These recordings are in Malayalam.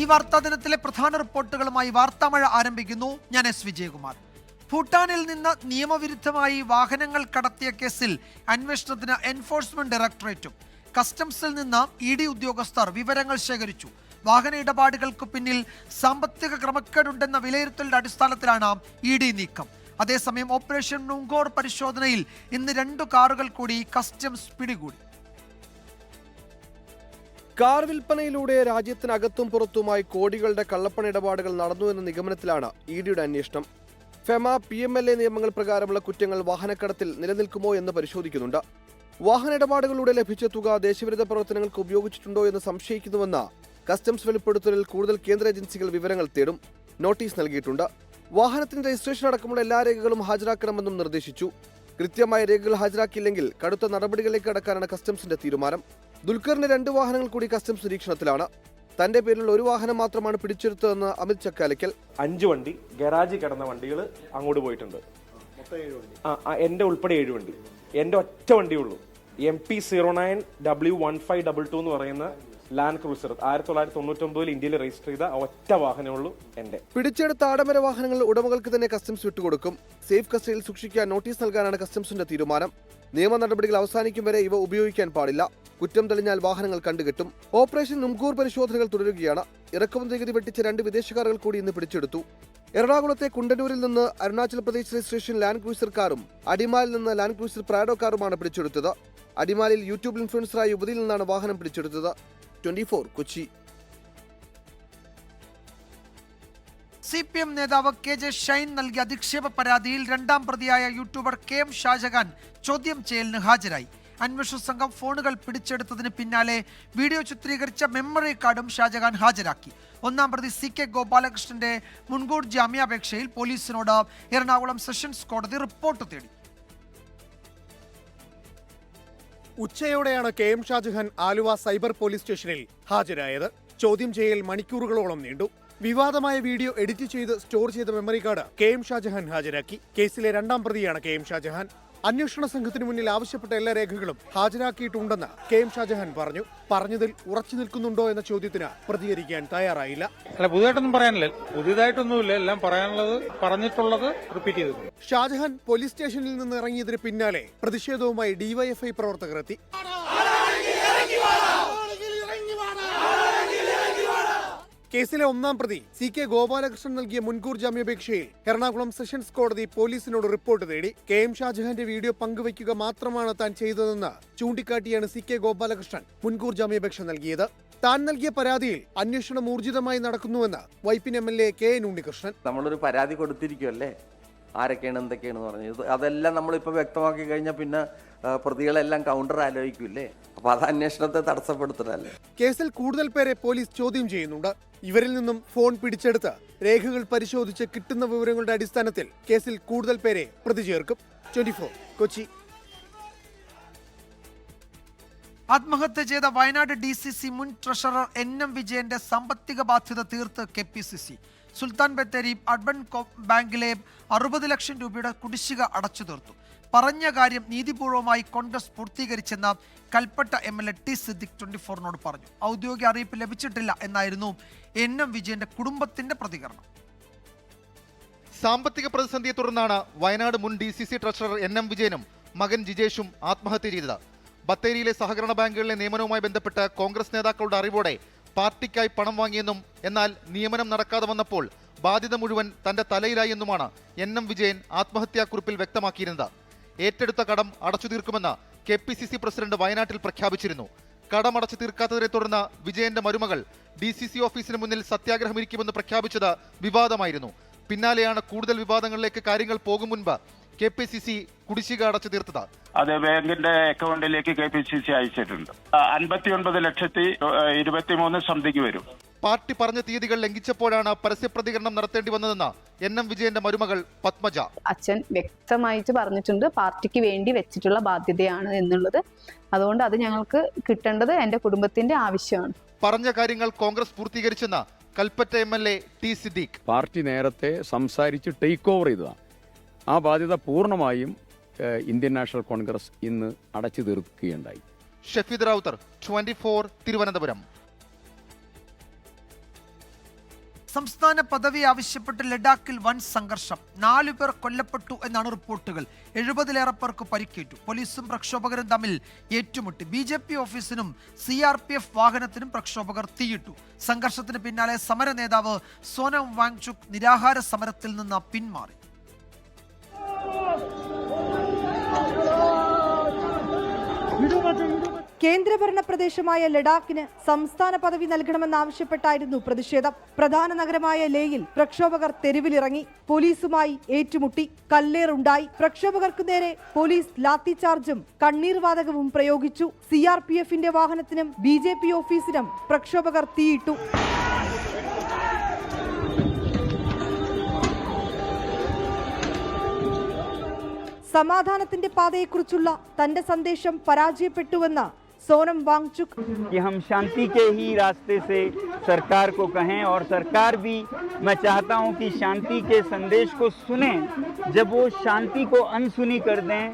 ഈ വാർത്താ ദിനത്തിലെ പ്രധാന റിപ്പോർട്ടുകളുമായി വാർത്താമഴ ആരംഭിക്കുന്നു. ഞാൻ എസ് വിജയകുമാർ. ഭൂട്ടാനിൽ നിന്ന് നിയമവിരുദ്ധമായി വാഹനങ്ങൾ കടത്തിയ കേസിൽ അന്വേഷണത്തിന് എൻഫോഴ്സ്മെന്റ് ഡയറക്ടറേറ്റും കസ്റ്റംസിൽ നിന്ന് ED ഉദ്യോഗസ്ഥർ വിവരങ്ങൾ ശേഖരിച്ചു. വാഹന ഇടപാടുകൾക്ക് പിന്നിൽ സാമ്പത്തിക ക്രമക്കേടുണ്ടെന്ന വിലയിരുത്തലിന്റെ അടിസ്ഥാനത്തിലാണ് ED നീക്കം. അതേസമയം ഓപ്പറേഷൻ നുങ്കോർ പരിശോധനയിൽ ഇന്ന് 2 കാറുകൾ കൂടി കസ്റ്റംസ് പിടികൂടി. കാർ വിൽപ്പനയിലൂടെ രാജ്യത്തിനകത്തും പുറത്തുമായി കോടികളുടെ കള്ളപ്പണ ഇടപാടുകൾ നടന്നു എന്ന നിഗമനത്തിലാണ് EDയുടെ അന്വേഷണം. ഫെമ PMLA നിയമങ്ങൾ പ്രകാരമുള്ള കുറ്റങ്ങൾ വാഹനക്കടത്തിൽ നിലനിൽക്കുമോ എന്ന് പരിശോധിക്കുന്നുണ്ട്. വാഹന ഇടപാടുകളിലൂടെ ലഭിച്ച തുക ദേശവിരുദ്ധ പ്രവർത്തനങ്ങൾക്ക് ഉപയോഗിച്ചിട്ടുണ്ടോ എന്ന് സംശയിക്കുന്നുവെന്ന കസ്റ്റംസ് വെളിപ്പെടുത്തലിൽ കൂടുതൽ കേന്ദ്ര ഏജൻസികൾ വിവരങ്ങൾ തേടും. നോട്ടീസ് നൽകിയിട്ടുണ്ട്. വാഹനത്തിന്റെ രജിസ്ട്രേഷൻ അടക്കമുള്ള എല്ലാ രേഖകളും ഹാജരാക്കണമെന്നും നിർദ്ദേശിച്ചു. കൃത്യമായ രേഖകൾ ഹാജരാക്കിയില്ലെങ്കിൽ കടുത്ത നടപടികളിലേക്ക് കടക്കാനാണ് കസ്റ്റംസിന്റെ തീരുമാനം. ദുൽഖറിന്റെ 2 വാഹനങ്ങൾ കൂടി കസ്റ്റംസ് നിരീക്ഷണത്തിലാണ്. തന്റെ പേരിൽ 1 വാഹനം മാത്രമാണ് പിടിച്ചെടുത്തതെന്ന് അമിത് ചക്കാലക്കൽ. 5 വണ്ടി ഗരാജിൽ കിടന്ന വണ്ടികൾ അങ്ങോട്ട് പോയിട്ടുണ്ട്. എന്റെ ഉൾപ്പെടെ 7 വണ്ടി. എന്റെ ഒറ്റ വണ്ടിയുള്ളൂ. MP09W1522 എന്ന് പറയുന്ന ലാൻഡ് ക്രൂസർ 1999 ഇന്ത്യയിൽ രജിസ്റ്റർ ചെയ്ത ഒറ്റ വാഹനമുള്ളൂ എന്റെ. പിടിച്ചെടുത്ത ആഡംബര വാഹനങ്ങൾ ഉടമകൾക്ക് തന്നെ കസ്റ്റംസ് വിട്ടുകൊടുക്കും. സേഫ് കസ്റ്റഡിയിൽ സൂക്ഷിക്കാൻ നോട്ടീസ് നൽകാനാണ് കസ്റ്റംസിന്റെ തീരുമാനം. നിയമ നടപടികൾ അവസാനിക്കും വരെ ഇവ ഉപയോഗിക്കാൻ പാടില്ല. കുറ്റം തെളിഞ്ഞാൽ വാഹനങ്ങൾ കണ്ടുകെട്ടും. ഓപ്പറേഷൻ നുംകൂർ പരിശോധനകൾ തുടരുകയാണ്. ഇറക്കുമതി നികുതി വെട്ടിച്ച 2 വിദേശക്കാരുകൾ കൂടി ഇന്ന് പിടിച്ചെടുത്തു. എറണാകുളത്തെ കുണ്ടന്നൂരിൽ നിന്ന് Arunachal Pradesh registration land cruiser കാറും അടിമാലിൽ നിന്ന് ലാൻഡ് ക്രൂസർ പ്രാഡോ കാറുമാണ് പിടിച്ചെടുത്തത്. അടിമാലിൽ യൂട്യൂബ് ഇൻഫ്ലുവൻസറായ യുവതിയിൽ നിന്നാണ് വാഹനം പിടിച്ചെടുത്തത്. 24 കൊച്ചി. CPM നേതാവ് KJ ഷൈൻ നൽകിയ അധിക്ഷേപ പരാതിയിൽ 2ാം പ്രതിയായ യൂട്യൂബർ KM ഷാജഹാൻ ചോദ്യം ചെയ്യലിന് ഹാജരായി. അന്വേഷണ സംഘം ഫോണുകൾ പിടിച്ചെടുത്തതിന് പിന്നാലെ വീഡിയോ ചിത്രീകരിച്ച മെമ്മറി കാർഡും ഷാജഹാൻ ഹാജരാക്കി. 1ാം പ്രതി CK ഗോപാലകൃഷ്ണന്റെ മുൻകൂർ ജാമ്യാപേക്ഷയിൽ പോലീസിനോട് എറണാകുളം സെഷൻസ് കോടതി റിപ്പോർട്ട് തേടി. ഉച്ചയോടെയാണ് KM Shajahan Aluva cyber police സ്റ്റേഷനിൽ ഹാജരായത്. ചോദ്യം ചെയ്യൽ മണിക്കൂറുകളോളം നീണ്ടു. വിവാദമായ വീഡിയോ എഡിറ്റ് ചെയ്ത് സ്റ്റോർ ചെയ്ത മെമ്മറി കാർഡ് KM ഷാജഹാൻ ഹാജരാക്കി. കേസിലെ 2ാം പ്രതിയാണ് KM ഷാജഹാൻ. അന്വേഷണ സംഘത്തിന് മുന്നിൽ ആവശ്യപ്പെട്ട എല്ലാ രേഖകളും ഹാജരാക്കിയിട്ടുണ്ടെന്ന് KM ഷാജഹാൻ പറഞ്ഞു. പറഞ്ഞതിൽ ഉറച്ചു നിൽക്കുന്നുണ്ടോ എന്ന ചോദ്യത്തിന് പ്രതികരിക്കാൻ തയ്യാറായില്ല. അല്ല, പുതുതായിട്ടൊന്നും പറയാനില്ല. പുതിയതായിട്ടൊന്നുമില്ല. എല്ലാം പറയാനുള്ളത് പറഞ്ഞിട്ടുള്ളത് റിപ്പീറ്റ് ചെയ്തു. ഷാജഹാൻ പോലീസ് സ്റ്റേഷനിൽ നിന്ന് ഇറങ്ങിയതിന് പിന്നാലെ പ്രതിഷേധവുമായി DYFI പ്രവർത്തകർ എത്തി. കേസിലെ 1ാം പ്രതി CK ഗോപാലകൃഷ്ണൻ നൽകിയ മുൻകൂർ ജാമ്യാപേക്ഷയിൽ എറണാകുളം സെഷൻസ് കോടതി പോലീസിനോട് റിപ്പോർട്ട് തേടി. KM ഷാജഹാന്റെ വീഡിയോ പങ്കുവയ്ക്കുക മാത്രമാണ് താൻ ചെയ്തതെന്ന് ചൂണ്ടിക്കാട്ടിയാണ് CK ഗോപാലകൃഷ്ണൻ മുൻകൂർ ജാമ്യാപേക്ഷ നൽകിയത്. താൻ നൽകിയ പരാതിയിൽ അന്വേഷണം ഊർജിതമായി നടക്കുന്നുവെന്ന് വൈപ്പിൻ MLA KN ഉണ്ണികൃഷ്ണൻ. നമ്മളൊരു പരാതി കൊടുത്തിരിക്കുമല്ലേ, ആരൊക്കെയാണ് എന്തൊക്കെയാണെന്ന് പറഞ്ഞത്. അതെല്ലാം നമ്മളിപ്പോൾ വ്യക്തമാക്കി കഴിഞ്ഞാൽ പിന്നെ പ്രതികളെല്ലാം കൗണ്ടർ ആലോചിക്കൂല്ലേ. അപ്പൊ അത് അന്വേഷണത്തെ തടസ്സപ്പെടുത്തണല്ലേ. കേസിൽ കൂടുതൽ പേരെ പോലീസ് ചോദ്യം ചെയ്യുന്നുണ്ട്. ഇവരിൽ നിന്നും ഫോൺ പിടിച്ചെടുത്ത് രേഖകൾ പരിശോധിച്ച് കിട്ടുന്ന വിവരങ്ങളുടെ അടിസ്ഥാനത്തിൽ കേസിൽ കൂടുതൽ പേരെ പ്രതി ചേർക്കും. 24 കൊച്ചി. ആത്മഹത്യ ചെയ്ത വയനാട് DCC മുൻ ട്രഷറർ NM വിജയന്റെ സാമ്പത്തിക ബാധ്യത തീർത്ത് KPCC. സുൽത്താൻ ബത്തേരി അർബൻ ബാങ്കിലെ 60 ലക്ഷം രൂപയുടെ കുടിശ്ശിക അടച്ചു തീർത്തു. പറഞ്ഞ കാര്യം നീതിപൂർവമായി കോൺഗ്രസ് പൂർത്തീകരിച്ചെന്ന കൽപ്പറ്റ MLA T സിദ്ദിഖ് 24നോട് പറഞ്ഞു. ഔദ്യോഗിക അറിയിപ്പ് ലഭിച്ചിട്ടില്ല എന്നായിരുന്നു NM വിജയന്റെ കുടുംബത്തിന്റെ പ്രതികരണം. സാമ്പത്തിക പ്രതിസന്ധിയെ തുടർന്നാണ് വയനാട് മുൻ DCC ട്രഷറർ NM വിജയനും മകൻ ജിജേഷും ആത്മഹത്യ ചെയ്തത്. ബത്തേരിയിലെ സഹകരണ ബാങ്കുകളിലെ നിയമനവുമായി ബന്ധപ്പെട്ട് കോൺഗ്രസ് നേതാക്കളുടെ അറിവോടെ പാർട്ടിക്കായി പണം വാങ്ങിയെന്നും എന്നാൽ നിയമനം നടക്കാതെ വന്നപ്പോൾ ബാധ്യത മുഴുവൻ തന്റെ തലയിലായി എന്നുമാണ് NM വിജയൻ ആത്മഹത്യാക്കുറിപ്പിൽ വ്യക്തമാക്കിയിരുന്നത്. ഏറ്റെടുത്ത കടം അടച്ചു തീർക്കുമെന്ന് KPCC പ്രസിഡന്റ് വയനാട്ടിൽ പ്രഖ്യാപിച്ചിരുന്നു. കടമടച്ചു തീർക്കാത്തതിനെ തുടർന്ന് വിജയന്റെ മരുമകൾ DCC ഓഫീസിന് മുന്നിൽ സത്യാഗ്രഹമിരിക്കുമെന്ന് പ്രഖ്യാപിച്ചത് വിവാദമായിരുന്നു. പിന്നാലെയാണ് കൂടുതൽ വിവാദങ്ങളിലേക്ക് കാര്യങ്ങൾ പോകും മുൻപ് KPCC കുടിശ്ശിക അടച്ചു തീർത്തത്. അത് ബാങ്കിന്റെ അക്കൗണ്ടിലേക്ക് KPCC അയച്ചിട്ടുണ്ട്. 59,23,000 സംതിങ് വരും. പാർട്ടി പറഞ്ഞ തീയതികൾ ലംഘിച്ചപ്പോഴാണ് പരസ്യപ്രതികരണം നടത്തേണ്ടി വന്നതെന്ന് NM വിജയന്റെ മരുമകൾ പത്മജ. അച്ഛൻ വ്യക്തമായിട്ട് പറഞ്ഞിട്ടുണ്ട് പാർട്ടിക്ക് വേണ്ടി വെച്ചിട്ടുള്ള ബാധ്യതയാണ് എന്നുള്ളത്. അതുകൊണ്ട് അത് ഞങ്ങൾക്ക് കിട്ടേണ്ടത് എന്റെ കുടുംബത്തിന്റെ ആവശ്യമാണ്. പറഞ്ഞ കാര്യങ്ങൾ കോൺഗ്രസ് പൂർത്തീകരിച്ചെന്ന് Kalpetta MLA T Siddique. Party നേരത്തെ സംസാരിച്ച് ടേക്ക് ഓവർ ചെയ്തതാണ്. ആ ബാധ്യത പൂർണ്ണമായും ഇന്ത്യൻ നാഷണൽ കോൺഗ്രസ് ഇന്ന് അടച്ചു തീർക്കുകയുണ്ടായി. ഷഫീദ് റാവുത്തർ 24 തിരുവനന്തപുരം. സംസ്ഥാന പദവി ആവശ്യപ്പെട്ട് ലഡാക്കിൽ വൻ സംഘർഷം. 4 പേർ കൊല്ലപ്പെട്ടു എന്നാണ് റിപ്പോർട്ടുകൾ. 70-ലേറെ പേർക്ക് പരിക്കേറ്റു. പോലീസും പ്രക്ഷോഭകരും തമ്മിൽ ഏറ്റുമുട്ടി. BJP ഓഫീസിനും CRPF വാഹനത്തിനും പ്രക്ഷോഭകർ തീയിട്ടു. സംഘർഷത്തിന് പിന്നാലെ സമര നേതാവ് സോനം വാങ്ചുക് നിരാഹാര സമരത്തിൽ നിന്ന് പിന്മാറി. കേന്ദ്രഭരണ പ്രദേശമായ ലഡാക്കിന് സംസ്ഥാന പദവി നൽകണമെന്നാവശ്യപ്പെട്ടായിരുന്നു പ്രതിഷേധം. പ്രധാന നഗരമായ ലേയിൽ പ്രക്ഷോഭകർ തെരുവിലിറങ്ങി. പോലീസുമായി ഏറ്റുമുട്ടി. കല്ലേറുണ്ടായി. പ്രക്ഷോഭകർക്കു നേരെ പോലീസ് ലാത്തിചാർജും കണ്ണീർ വാതകവും പ്രയോഗിച്ചു. CRPFന്റെ വാഹനത്തിനും BJP ഓഫീസിനും പ്രക്ഷോഭകർ തീയിട്ടു. സമാധാനത്തിന്റെ പാതയെക്കുറിച്ചുള്ള തന്റെ സന്ദേശം പരാജയപ്പെട്ടുവെന്ന് सोनम वांगचुक कि हम शांति के ही रास्ते से सरकार को कहें और सरकार भी मैं चाहता हूं कि शांति के संदेश को सुने. जब वो शांति को अनसुनी कर दें,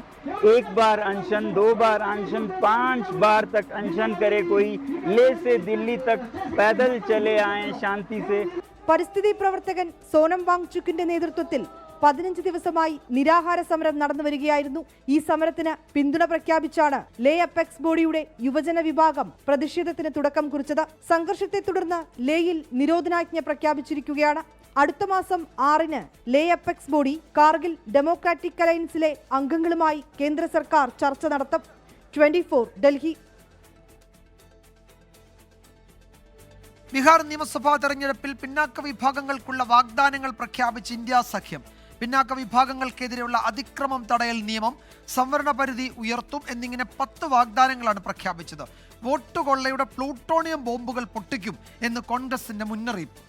1 बार अनशन, 2 बार अनशन, 5 बार तक अनशन करे, कोई ले से दिल्ली तक पैदल चले आए शांति से. പരിസ്ഥിതി പ്രവർത്തകൻ സോനം വാങ്ചുക്കിന്റെ നേതൃത്വത്തിൽ 15 ദിവസമായി നിരാഹാര സമരം നടന്നു വരികയായിരുന്നു. ഈ സമരത്തിന് പിന്തുണ പ്രഖ്യാപിച്ചാണ് ലേ അപ്പെക്സ് ബോഡിയുടെ യുവജന വിഭാഗം പ്രതിഷേധത്തിന് തുടക്കം കുറിച്ചത്. സംഘർഷത്തെ തുടർന്ന് ലേയിൽ നിരോധനാജ്ഞ പ്രഖ്യാപിച്ചിരിക്കുകയാണ്. അടുത്ത മാസം 6-ന് ലേ അപ്പെക്സ് ബോഡി കാർഗിൽ ഡെമോക്രാറ്റിക് അലയൻസിലെ അംഗങ്ങളുമായി കേന്ദ്ര സർക്കാർ ചർച്ച നടത്തും. 24 ഡൽഹി. ബീഹാർ നിയമസഭാ തെരഞ്ഞെടുപ്പിൽ പിന്നാക്ക വിഭാഗങ്ങൾക്കുള്ള വാഗ്ദാനങ്ങൾ പ്രഖ്യാപിച്ച് ഇന്ത്യ സഖ്യം. പിന്നാക്ക വിഭാഗങ്ങൾക്കെതിരെയുള്ള അതിക്രമം തടയൽ നിയമം, സംവരണ പരിധി ഉയർത്തും എന്നിങ്ങനെ 10 വാഗ്ദാനങ്ങളാണ് പ്രഖ്യാപിച്ചത്. വോട്ട് കൊള്ളയുടെ പ്ലൂട്ടോണിയം ബോംബുകൾ പൊട്ടിക്കും എന്ന് കോൺഗ്രസിന്റെ മുന്നറിയിപ്പ്.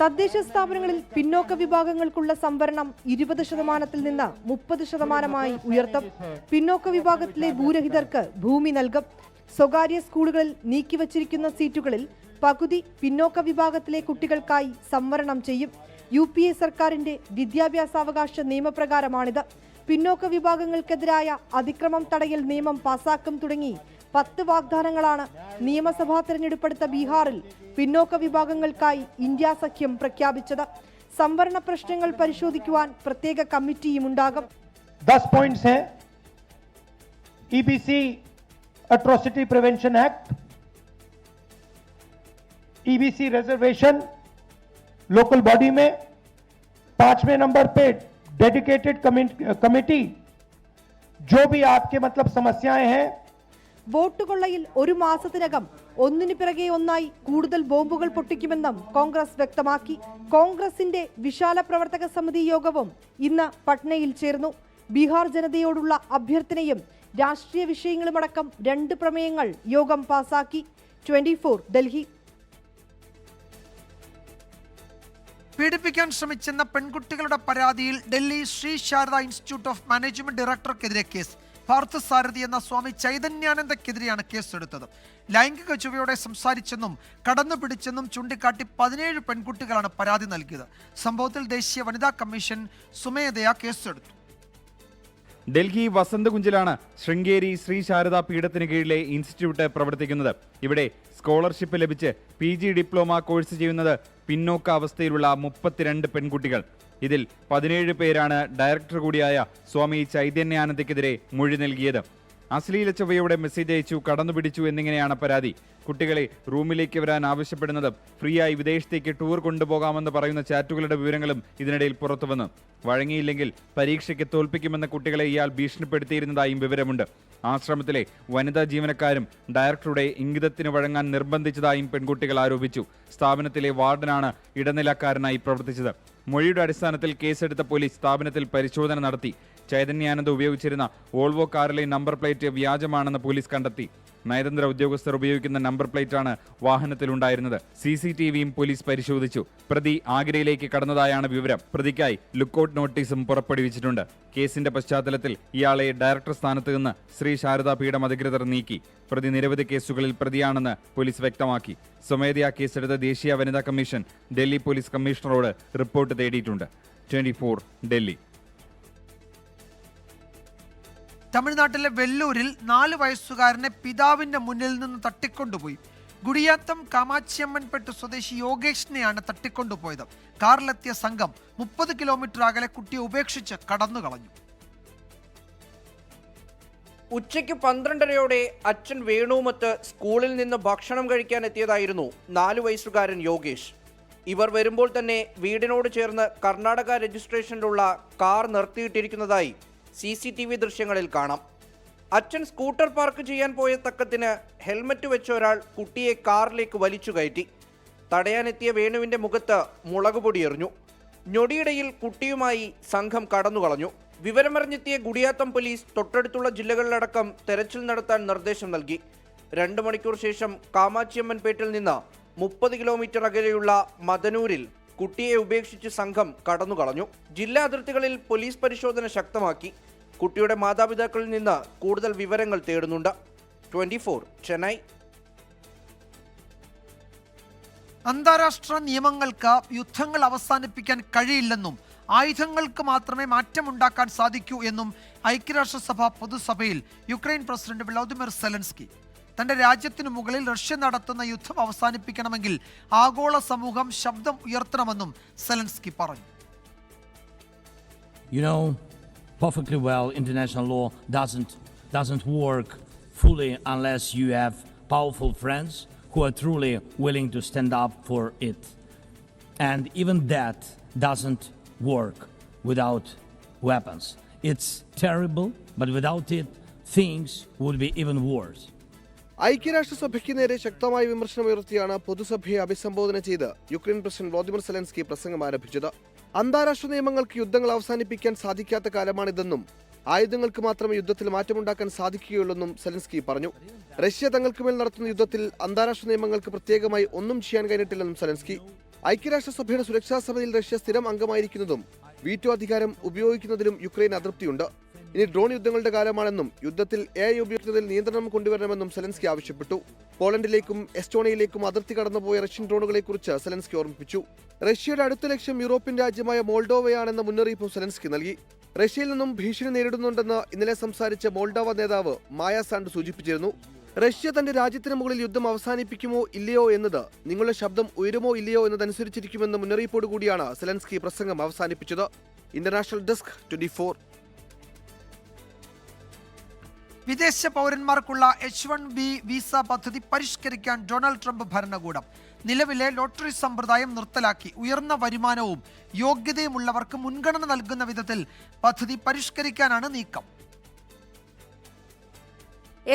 തദ്ദേശ സ്ഥാപനങ്ങളിൽ പിന്നോക്ക വിഭാഗങ്ങൾക്കുള്ള സംവരണം 20% നിന്ന് 30% ഉയർത്തും. പിന്നോക്ക വിഭാഗത്തിലെ ഭൂരഹിതർക്ക് ഭൂമി നൽകും. സ്വകാര്യ സ്കൂളുകളിൽ നീക്കിവച്ചിരിക്കുന്ന സീറ്റുകളിൽ പകുതി പിന്നോക്ക വിഭാഗത്തിലെ കുട്ടികൾക്കായി സംവരണം ചെയ്യും. UPA സർക്കാരിന്റെ വിദ്യാഭ്യാസാവകാശ നിയമപ്രകാരമാണിത്. പിന്നോക്ക വിഭാഗങ്ങൾക്കെതിരായ അതിക്രമം തടയൽ നിയമം പാസാക്കും തുടങ്ങി 10 വാഗ്ദാനങ്ങളാണ് നിയമസഭാ തെരഞ്ഞെടുപ്പെടുത്ത ബീഹാറിൽ പിന്നോക്ക വിഭാഗങ്ങൾക്കായി ഇന്ത്യ സഖ്യം പ്രഖ്യാപിച്ചത്. സംവരണ പ്രശ്നങ്ങൾ പരിശോധിക്കുവാൻ പ്രത്യേക കമ്മിറ്റിയും ഉണ്ടാകും. 10 പോയിന്റ്സ് हैं. EBC atrocity prevention act, EBC reservation local body में, 5वें नंबर पे डेडिकेटेड कमेटी. जो भी आपके मतलब समस्याएं हैं. വോട്ട് കൊള്ളയിൽ 1 മാസത്തിനകം ഒന്നിനു പിറകെ ഒന്നായി കൂടുതൽ ബോംബുകൾ പൊട്ടിക്കുമെന്നും കോൺഗ്രസ് വ്യക്തമാക്കി. കോൺഗ്രസിന്റെ വിശാല പ്രവർത്തക സമിതി യോഗവും ഇന്ന് പട്നയിൽ ചേർന്നു. ബീഹാർ ജനതയോടുള്ള അഭ്യർത്ഥനയും രാഷ്ട്രീയ വിഷയങ്ങളുമടക്കം 2 പ്രമേയങ്ങൾ യോഗം പാസാക്കി. 24 ഡൽഹി. പീഡിപ്പിക്കാൻ ശ്രമിച്ചെന്ന പെൺകുട്ടികളുടെ പരാതിയിൽ Delhi Shri Sharada institute of management ഡയറക്ടർക്കെതിരെ കേസ്. പാർത്ഥസാരഥി എന്ന സ്വാമി ചൈതന്യാനന്ദക്കെതിരെയാണ് കേസെടുത്തത്. ലൈംഗിക ചുവയോടെ സംസാരിച്ചെന്നും കടന്നു പിടിച്ചെന്നും ചൂണ്ടിക്കാട്ടി 17 പെൺകുട്ടികളാണ് പരാതി നൽകിയത്. സംഭവത്തിൽ ദേശീയ വനിതാ കമ്മീഷൻ സ്വമേധയാ കേസെടുത്തു. ഡൽഹി വസന്തകുഞ്ചിലാണ് ശൃംഗേരി ശ്രീ ശാരദാ പീഠത്തിന് കീഴിലെ ഇൻസ്റ്റിറ്റ്യൂട്ട് പ്രവർത്തിക്കുന്നത്. ഇവിടെ സ്കോളർഷിപ്പ് ലഭിച്ച് PG ഡിപ്ലോമ കോഴ്സ് ചെയ്യുന്നത് പിന്നോക്ക അവസ്ഥയിലുള്ള 32 പെൺകുട്ടികൾ. ഇതിൽ 17 പേരാണ് ഡയറക്ടർ കൂടിയായ സ്വാമി ചൈതന്യാനന്ദക്കെതിരെ മൊഴി നൽകിയത്. അശ്ലീല ചൊവ്വയോടെ മെസ്സേജ് അയച്ചു, കടന്നുപിടിച്ചു എന്നിങ്ങനെയാണ് പരാതി. കുട്ടികളെ റൂമിലേക്ക് വരാൻ ആവശ്യപ്പെടുന്നത്, ഫ്രീയായി വിദേശത്തേക്ക് ടൂർ കൊണ്ടുപോകാമെന്ന് പറയുന്ന ചാറ്റുകളുടെ വിവരങ്ങളും ഇതിനിടയിൽ പുറത്തുവന്നു. വഴങ്ങിയില്ലെങ്കിൽ പരീക്ഷയ്ക്ക് തോൽപ്പിക്കുമെന്ന് കുട്ടികളെ ഇയാൾ ഭീഷണിപ്പെടുത്തിയിരുന്നതായും വിവരമുണ്ട്. ആശ്രമത്തിലെ വനിതാ ജീവനക്കാരും ഡയറക്ടറുടെ ഇംഗിതത്തിന് വഴങ്ങാൻ നിർബന്ധിച്ചതായും പെൺകുട്ടികൾ ആരോപിച്ചു. സ്ഥാപനത്തിലെ വാർഡനാണ് ഇടനിലക്കാരനായി പ്രവർത്തിച്ചത്. മൊഴിയുടെ അടിസ്ഥാനത്തിൽ കേസെടുത്ത പോലീസ് സ്ഥാപനത്തിൽ പരിശോധന നടത്തി. ചൈതന്യാനന്ദ ഉപയോഗിച്ചിരുന്ന വോൾവോ കാറിലെ നമ്പർ പ്ലേറ്റ് വ്യാജമാണെന്ന് പോലീസ് കണ്ടെത്തി. നയതന്ത്ര ഉദ്യോഗസ്ഥർ ഉപയോഗിക്കുന്ന നമ്പർ പ്ലേറ്റാണ് വാഹനത്തിലുണ്ടായിരുന്നത്. CCTVയും പോലീസ് പരിശോധിച്ചു. പ്രതി ആഗ്രയിലേക്ക് കടന്നതായാണ് വിവരം. പ്രതിക്കായി ലുക്കൌട്ട് നോട്ടീസും പുറപ്പെടുവിച്ചിട്ടുണ്ട്. കേസിന്റെ പശ്ചാത്തലത്തിൽ ഇയാളെ ഡയറക്ടർ സ്ഥാനത്ത് നിന്ന് ശ്രീ ശാരദാ പീഠം അധികൃതർ നീക്കി. പ്രതി നിരവധി കേസുകളിൽ പ്രതിയാണെന്ന് പോലീസ് വ്യക്തമാക്കി. സ്വമേധയാ കേസെടുത്ത ദേശീയ വനിതാ കമ്മീഷൻ ഡൽഹി പോലീസ് കമ്മീഷണറോട് റിപ്പോർട്ട് തേടിയിട്ടുണ്ട്. 24 ഡൽഹി. തമിഴ്നാട്ടിലെ വെല്ലൂരിൽ 4 വയസ്സുകാരനെ പിതാവിന്റെ മുന്നിൽ നിന്ന് തട്ടിക്കൊണ്ടുപോയി. ഗുഡിയാത്തം കാമാച്ചിയമ്മൻപെട്ട് സ്വദേശി യോഗേഷിനെയാണ് തട്ടിക്കൊണ്ടുപോയത്. കാറിലെത്തിയ സംഘം 30 കിലോമീറ്റർ അകലെ കുട്ടിയെ ഉപേക്ഷിച്ച് കടന്നു കളഞ്ഞു. ഉച്ചയ്ക്ക് 12:30യോടെ അച്ഛൻ വേണുമൊത്ത് സ്കൂളിൽ നിന്ന് ഭക്ഷണം കഴിക്കാൻ എത്തിയതായിരുന്നു 4 വയസ്സുകാരൻ യോഗേഷ്. ഇവർ വരുമ്പോൾ തന്നെ വീടിനോട് ചേർന്ന് കർണാടക രജിസ്ട്രേഷനിലുള്ള കാർ നിർത്തിയിട്ടിരിക്കുന്നതായി CCTV ദൃശ്യങ്ങളിൽ കാണാം. അച്ഛൻ സ്കൂട്ടർ പാർക്ക് ചെയ്യാൻ പോയ തക്കത്തിന് ഹെൽമറ്റ് വെച്ച ഒരാൾ കുട്ടിയെ കാറിലേക്ക് വലിച്ചു കയറ്റി. തടയാനെത്തിയ വേണുവിൻ്റെ മുഖത്ത് മുളകുപൊടി എറിഞ്ഞു. ഞൊടിയിടയിൽ കുട്ടിയുമായി സംഘം കടന്നുകളഞ്ഞു. വിവരമറിഞ്ഞെത്തിയ ഗുഡിയാത്തം പോലീസ് തൊട്ടടുത്തുള്ള ജില്ലകളിലടക്കം തെരച്ചിൽ നടത്താൻ നിർദ്ദേശം നൽകി. 2 മണിക്കൂർ ശേഷം കാമാച്ചിയമ്മൻപേട്ടിൽ നിന്ന് 30 കിലോമീറ്റർ അകലെയുള്ള മദനൂരിൽ കുട്ടിയെ ഉപേക്ഷിച്ച് സംഘം കടന്നുകളഞ്ഞു. ജില്ലാ അതിർത്തികളിൽ പോലീസ് പരിശോധന ശക്തമാക്കി. കുട്ടിയുടെ മാതാപിതാക്കളിൽ നിന്ന് കൂടുതൽ വിവരങ്ങൾ തേടുന്നുണ്ട്. 24 ചെന്നൈ. അന്താരാഷ്ട്ര നിയമങ്ങൾക്ക് യുദ്ധങ്ങൾ അവസാനിപ്പിക്കാൻ കഴിയില്ലെന്നും ആയുധങ്ങൾക്ക് മാത്രമേ മാറ്റമുണ്ടാക്കാൻ സാധിക്കൂ എന്നും ഐക്യരാഷ്ട്രസഭ പൊതുസഭയിൽ യുക്രൈൻ പ്രസിഡന്റ് വ്ളാദിമിർ സെലൻസ്കി. തന്റെ രാജ്യത്തിനു മുകളിൽ റഷ്യ നടത്തുന്ന യുദ്ധം അവസാനിപ്പിക്കണമെങ്കിൽ ആഗോള സമൂഹം ശബ്ദം ഉയർത്തണമെന്നും സെലൻസ്കി പറഞ്ഞു. Perfectly well, international law doesn't work fully unless you have powerful friends who are truly willing to stand up for it. And even that doesn't work without weapons. It's terrible, but without it, things would be even worse. ഐക്യരാഷ്ട്രസഭയ്ക്ക് നേരെ ശക്തമായ വിമർശനമുയർത്തിയാണ് പൊതുസഭയെ അഭിസംബോധന ചെയ്ത് യുക്രൈൻ പ്രസിഡന്റ് വ്ളാദിമിർ സെലൻസ്കി പ്രസംഗം ആരംഭിച്ചത്. അന്താരാഷ്ട്ര നിയമങ്ങൾക്ക് യുദ്ധങ്ങൾ അവസാനിപ്പിക്കാൻ സാധിക്കാത്ത കാലമാണിതെന്നും ആയുധങ്ങൾക്ക് മാത്രമേ യുദ്ധത്തിൽ മാറ്റമുണ്ടാക്കാൻ സാധിക്കുകയുള്ളെന്നും സെലൻസ്കി പറഞ്ഞു. റഷ്യ തങ്ങൾക്കുമേൽ നടത്തുന്ന യുദ്ധത്തിൽ അന്താരാഷ്ട്ര നിയമങ്ങൾക്ക് പ്രത്യേകമായി ഒന്നും ചെയ്യാൻ കഴിഞ്ഞിട്ടില്ലെന്നും സെലൻസ്കി. ഐക്യരാഷ്ട്രസഭയുടെ സുരക്ഷാ സമിതിയിൽ റഷ്യ സ്ഥിരം അംഗമായിരിക്കുന്നതും വീറ്റോ അധികാരം ഉപയോഗിക്കുന്നതിലും യുക്രൈൻ അതൃപ്തിയുണ്ട്. ഇനി ഡ്രോൺ യുദ്ധങ്ങളുടെ കാലമാണെന്നും യുദ്ധത്തിൽ AI ഉപയോഗിക്കുന്നതിൽ നിയന്ത്രണം കൊണ്ടുവരണമെന്നും സെലൻസ്കി ആവശ്യപ്പെട്ടു. പോളണ്ടിലേക്കും എസ്റ്റോണിയയിലേക്കും അതിർത്തി കടന്നുപോയ റഷ്യൻ ഡ്രോണുകളെക്കുറിച്ച് സെലൻസ്കി ഓർമ്മിപ്പിച്ചു. റഷ്യയുടെ അടുത്ത ലക്ഷ്യം യൂറോപ്യൻ രാജ്യമായ മോൾഡോവയാണെന്ന മുന്നറിയിപ്പും സെലൻസ്കി നൽകി. റഷ്യയിൽ നിന്നും ഭീഷണി നേരിടുന്നുണ്ടെന്ന് ഇന്നലെ സംസാരിച്ച മോൾഡോവ നേതാവ് മായ സാൻഡ് സൂചിപ്പിച്ചിരുന്നു. റഷ്യ തന്റെ രാജ്യത്തിന് മുകളിൽ യുദ്ധം അവസാനിപ്പിക്കുമോ ഇല്ലയോ എന്നത് നിങ്ങളുടെ ശബ്ദം ഉയരുമോ ഇല്ലയോ എന്നതനുസരിച്ചിരിക്കുമെന്ന മുന്നറിയിപ്പോടുകൂടിയാണ് സെലൻസ്കി പ്രസംഗം അവസാനിപ്പിച്ചത്. International desk 24. വിദേശ പൗരന്മാർക്കുള്ള H1B വിസ പദ്ധതി പരിഷ്കരിക്കാൻ ഡൊണാൾഡ് ട്രംപ് ഭരണകൂടം. നിലവിലെ ലോട്ടറി സമ്പ്രദായം നിർത്തലാക്കി ഉയർന്ന വരുമാനവും യോഗ്യതയുമുള്ളവർക്ക് മുൻഗണന നൽകുന്ന വിധത്തിൽ പദ്ധതി പരിഷ്കരിക്കാനാണ് നീക്കം.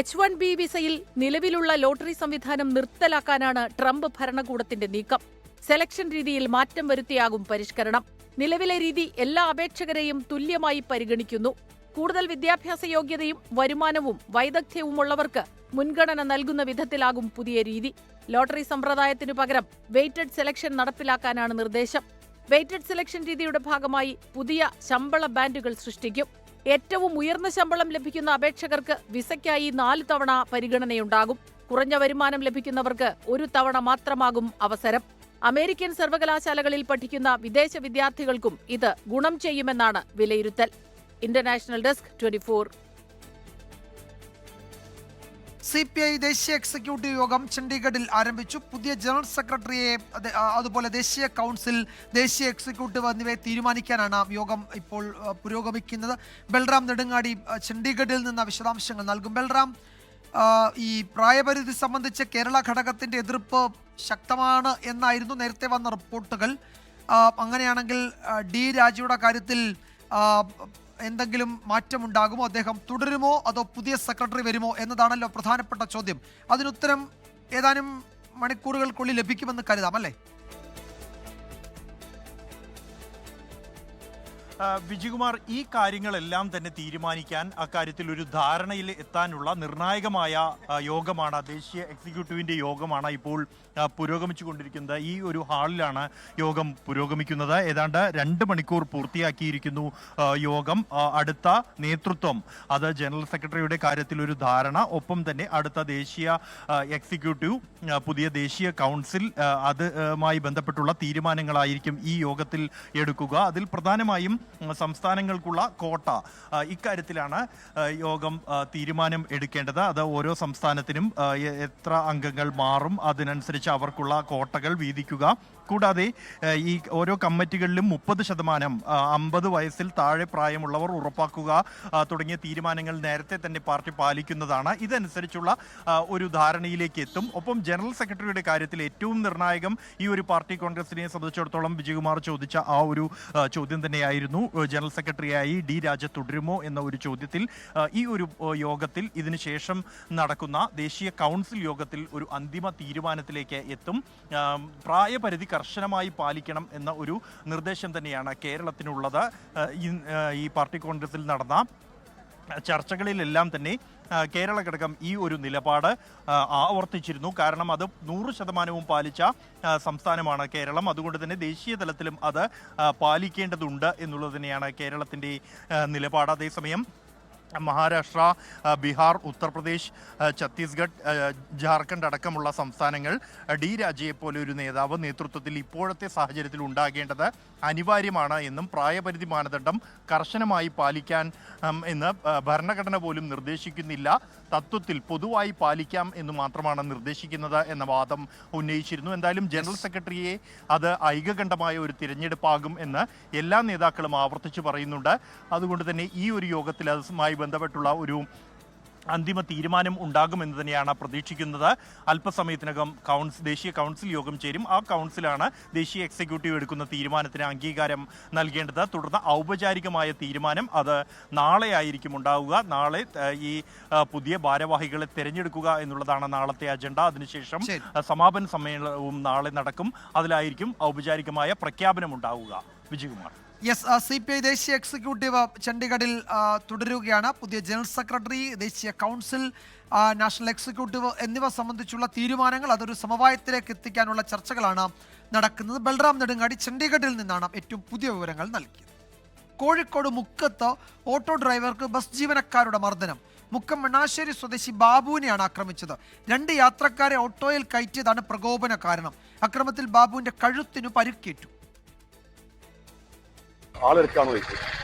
H1B വിസയിൽ നിലവിലുള്ള ലോട്ടറി സംവിധാനം നിർത്തലാക്കാനാണ് ട്രംപ് ഭരണകൂടത്തിന്റെ നീക്കം. സെലക്ഷൻ രീതിയിൽ മാറ്റം വരുത്തിയാകും പരിഷ്കരണം. നിലവിലെ രീതി എല്ലാ അപേക്ഷകരെയും തുല്യമായി പരിഗണിക്കുന്നു. കൂടുതൽ വിദ്യാഭ്യാസ യോഗ്യതയും വരുമാനവും വൈദഗ്ധ്യവുമുള്ളവർക്ക് മുൻഗണന നൽകുന്ന വിധത്തിലാകും പുതിയ രീതി. ലോട്ടറി സമ്പ്രദായത്തിനു പകരം വെയ്റ്റഡ് സെലക്ഷൻ നടപ്പിലാക്കാനാണ് നിർദ്ദേശം. വെയ്റ്റഡ് സെലക്ഷൻ രീതിയുടെ ഭാഗമായി പുതിയ ശമ്പള ബാൻഡുകൾ സൃഷ്ടിക്കും. ഏറ്റവും ഉയർന്ന ശമ്പളം ലഭിക്കുന്ന അപേക്ഷകർക്ക് വിസയ്ക്കായി 4 തവണ പരിഗണനയുണ്ടാകും. കുറഞ്ഞ വരുമാനം ലഭിക്കുന്നവർക്ക് 1 തവണ മാത്രമാകും അവസരം. അമേരിക്കൻ സർവകലാശാലകളിൽ പഠിക്കുന്ന വിദേശ വിദ്യാർത്ഥികൾക്കും ഇത് ഗുണം ചെയ്യുമെന്നാണ് വിലയിരുത്തൽ. International desk 24. CPI ദേശീയ എക്സിക്യൂട്ടീവ് യോഗം ചണ്ഡീഗഡിൽ ആരംഭിച്ചു. പുതിയ ജനറൽ സെക്രട്ടറിയെ അതുപോലെ ദേശീയ കൗൺസിൽ, ദേശീയ എക്സിക്യൂട്ടീവ് എന്നിവയെ തീരുമാനിക്കാനാണ് യോഗം ഇപ്പോൾ പുരോഗമിക്കുന്നത്. ബൽറാം നെടുങ്ങാടി ചണ്ഡീഗഡിൽ നിന്ന് വിശദാംശങ്ങൾ നൽകും. ബൽറാം, ഈ പ്രായപരിധി സംബന്ധിച്ച് കേരള ഘടകത്തിന്റെ എതിർപ്പ് ശക്തമാണ് എന്നായിരുന്നു നേരത്തെ വന്ന റിപ്പോർട്ടുകൾ. അങ്ങനെയാണെങ്കിൽ D രാജയുടെ കാര്യത്തിൽ എന്തെങ്കിലും മാറ്റമുണ്ടാകുമോ? അദ്ദേഹം തുടരുമോ അതോ പുതിയ സെക്രട്ടറി വരുമോ എന്നതാണല്ലോ പ്രധാനപ്പെട്ട ചോദ്യം. അതിനുത്തരം ഏതാനും മണിക്കൂറുകൾക്കുള്ളിൽ ലഭിക്കുമെന്ന് കരുതാം, അല്ലേ? വിജയകുമാർ, ഈ കാര്യങ്ങളെല്ലാം തന്നെ തീരുമാനിക്കാൻ അക്കാര്യത്തിൽ ഒരു ധാരണയിൽ എത്താനുള്ള നിർണായകമായ യോഗമാണ്, ദേശീയ എക്സിക്യൂട്ടീവിൻ്റെ യോഗമാണ് ഇപ്പോൾ പുരോഗമിച്ചു കൊണ്ടിരിക്കുന്നത്. ഈ ഒരു ഹാളിലാണ് യോഗം പുരോഗമിക്കുന്നത്. ഏതാണ്ട് 2 മണിക്കൂർ പൂർത്തിയാക്കിയിരിക്കുന്നു യോഗം. അടുത്ത നേതൃത്വം അത് ജനറൽ സെക്രട്ടറിയുടെ കാര്യത്തിൽ ഒരു ധാരണ, ഒപ്പം തന്നെ അടുത്ത ദേശീയ എക്സിക്യൂട്ടീവ്, പുതിയ ദേശീയ കൗൺസിൽ, അതുമായി ബന്ധപ്പെട്ടുള്ള തീരുമാനങ്ങളായിരിക്കും ഈ യോഗത്തിൽ എടുക്കുക. അതിൽ പ്രധാനമായും സംസ്ഥാനങ്ങൾക്കുള്ള കോട്ട, ഇക്കാര്യത്തിലാണ് യോഗം തീരുമാനം എടുക്കേണ്ടത്. അത് ഓരോ സംസ്ഥാനത്തിനും എത്ര അംഗങ്ങൾ മാറും അതിനനുസരിച്ച് അവർക്കുള്ള കോട്ടകൾ വീതിക്കുക. കൂടാതെ ഈ ഓരോ കമ്മിറ്റികളിലും 30% 50 വയസ്സിൽ താഴെ പ്രായമുള്ളവർ ഉറപ്പാക്കുക തുടങ്ങിയ തീരുമാനങ്ങൾ നേരത്തെ തന്നെ പാർട്ടി പാലിക്കുന്നതാണ്. ഇതനുസരിച്ചുള്ള ഒരു ധാരണയിലേക്ക് എത്തും. ഒപ്പം ജനറൽ സെക്രട്ടറിയുടെ കാര്യത്തിൽ ഏറ്റവും നിർണായകം ഈ ഒരു പാർട്ടി കോൺഗ്രസിനെ സംബന്ധിച്ചിടത്തോളം വിജയകുമാർ ചോദിച്ച ആ ഒരു ചോദ്യം തന്നെയായിരുന്നു. ജനറൽ സെക്രട്ടറിയായി ഡി രാജ തുടരുമോ എന്ന ഒരു ചോദ്യത്തിൽ ഈ ഒരു യോഗത്തിൽ ഇതിനുശേഷം നടക്കുന്ന ദേശീയ കൗൺസിൽ യോഗത്തിൽ ഒരു അന്തിമ തീരുമാനത്തിലേക്ക് എത്തും. പ്രായപരിധി കർശനമായി പാലിക്കണം എന്ന ഒരു നിർദ്ദേശം തന്നെയാണ് കേരളത്തിനുള്ളത്. ഈ പാർട്ടി കോൺഗ്രസിൽ നടന്ന ചർച്ചകളിലെല്ലാം തന്നെ കേരള ഘടകം ഈ ഒരു നിലപാട് ആവർത്തിച്ചിരുന്നു. കാരണം അത് 100% പാലിച്ച സംസ്ഥാനമാണ് കേരളം. അതുകൊണ്ട് തന്നെ ദേശീയ തലത്തിലും അത് പാലിക്കേണ്ടതുണ്ട് എന്നുള്ളത് തന്നെയാണ് കേരളത്തിൻ്റെ നിലപാട്. അതേസമയം മഹാരാഷ്ട്ര, ബീഹാർ, ഉത്തർപ്രദേശ്, ഛത്തീസ്ഗഡ്, ജാർഖണ്ഡ് അടക്കമുള്ള സംസ്ഥാനങ്ങൾ ഡി രാജയെ പോലെ ഒരു നേതാവ് നേതൃത്വത്തിൽ ഇപ്പോഴത്തെ സാഹചര്യത്തിൽ ഉണ്ടാകേണ്ടത് അനിവാര്യമാണ് എന്നും പ്രായപരിധി മാനദണ്ഡം കർശനമായി പാലിക്കാൻ എന്ന് ഭരണഘടന പോലും നിർദ്ദേശിക്കുന്നില്ല, തത്വത്തിൽ പൊതുവായി പാലിക്കാം എന്ന് മാത്രമാണ് നിർദ്ദേശിക്കുന്നത് എന്ന വാദം ഉന്നയിച്ചിരുന്നു. എന്തായാലും ജനറൽ സെക്രട്ടറിയെ അത് ഐകകണ്ഠമായ ഒരു തിരഞ്ഞെടുപ്പാകും എന്ന് എല്ലാ നേതാക്കളും ആവർത്തിച്ച് പറയുന്നുണ്ട്. അതുകൊണ്ട് തന്നെ ഈ ഒരു യോഗത്തിൽ അതുമായി ബന്ധപ്പെട്ടുള്ള ഒരു അന്തിമ തീരുമാനം ഉണ്ടാകുമെന്ന് തന്നെയാണ് പ്രതീക്ഷിക്കുന്നത്. അല്പസമയത്തിനകം ദേശീയ കൗൺസിൽ യോഗം ചേരും. ആ കൗൺസിലാണ് ദേശീയ എക്സിക്യൂട്ടീവ് എടുക്കുന്ന തീരുമാനത്തിന് അംഗീകാരം നൽകേണ്ടത്. തുടർന്ന് ഔപചാരികമായ തീരുമാനം അത് നാളെ ആയിരിക്കും ഉണ്ടാവുക. നാളെ ഈ പുതിയ ഭാരവാഹികളെ തിരഞ്ഞെടുക്കുക എന്നുള്ളതാണ് നാളത്തെ അജണ്ട. അതിനുശേഷം സമാപന സമ്മേളനവും നാളെ നടക്കും. അതിലായിരിക്കും ഔപചാരികമായ പ്രഖ്യാപനം ഉണ്ടാവുക. വിജയകുമാർ. യെസ്, CPI ദേശീയ എക്സിക്യൂട്ടീവ് ചണ്ഡീഗഡിൽ തുടരുകയാണ്. പുതിയ ജനറൽ സെക്രട്ടറി, ദേശീയ കൗൺസിൽ, നാഷണൽ എക്സിക്യൂട്ടീവ് എന്നിവ സംബന്ധിച്ചുള്ള തീരുമാനങ്ങൾ അതൊരു സമവായത്തിലേക്ക് എത്തിക്കാനുള്ള ചർച്ചകളാണ് നടക്കുന്നത്. ബൽറാം നെടുങ്ങാടി ചണ്ഡീഗഡിൽ നിന്നാണ് ഏറ്റവും പുതിയ വിവരങ്ങൾ നൽകിയത്. കോഴിക്കോട് മുക്കത്ത് ഓട്ടോ ഡ്രൈവർക്ക് ബസ് ജീവനക്കാരുടെ മർദ്ദനം. മുക്കം മണ്ണാശ്ശേരി സ്വദേശി ബാബുവിനെയാണ് ആക്രമിച്ചത്. 2 യാത്രക്കാരെ ഓട്ടോയിൽ കയറ്റിയതാണ് പ്രകോപന കാരണം. അക്രമത്തിൽ ബാബുവിന്റെ കഴുത്തിനു പരിക്കേറ്റു. ആളെടുക്കാന്ന് ചോദിച്ചു.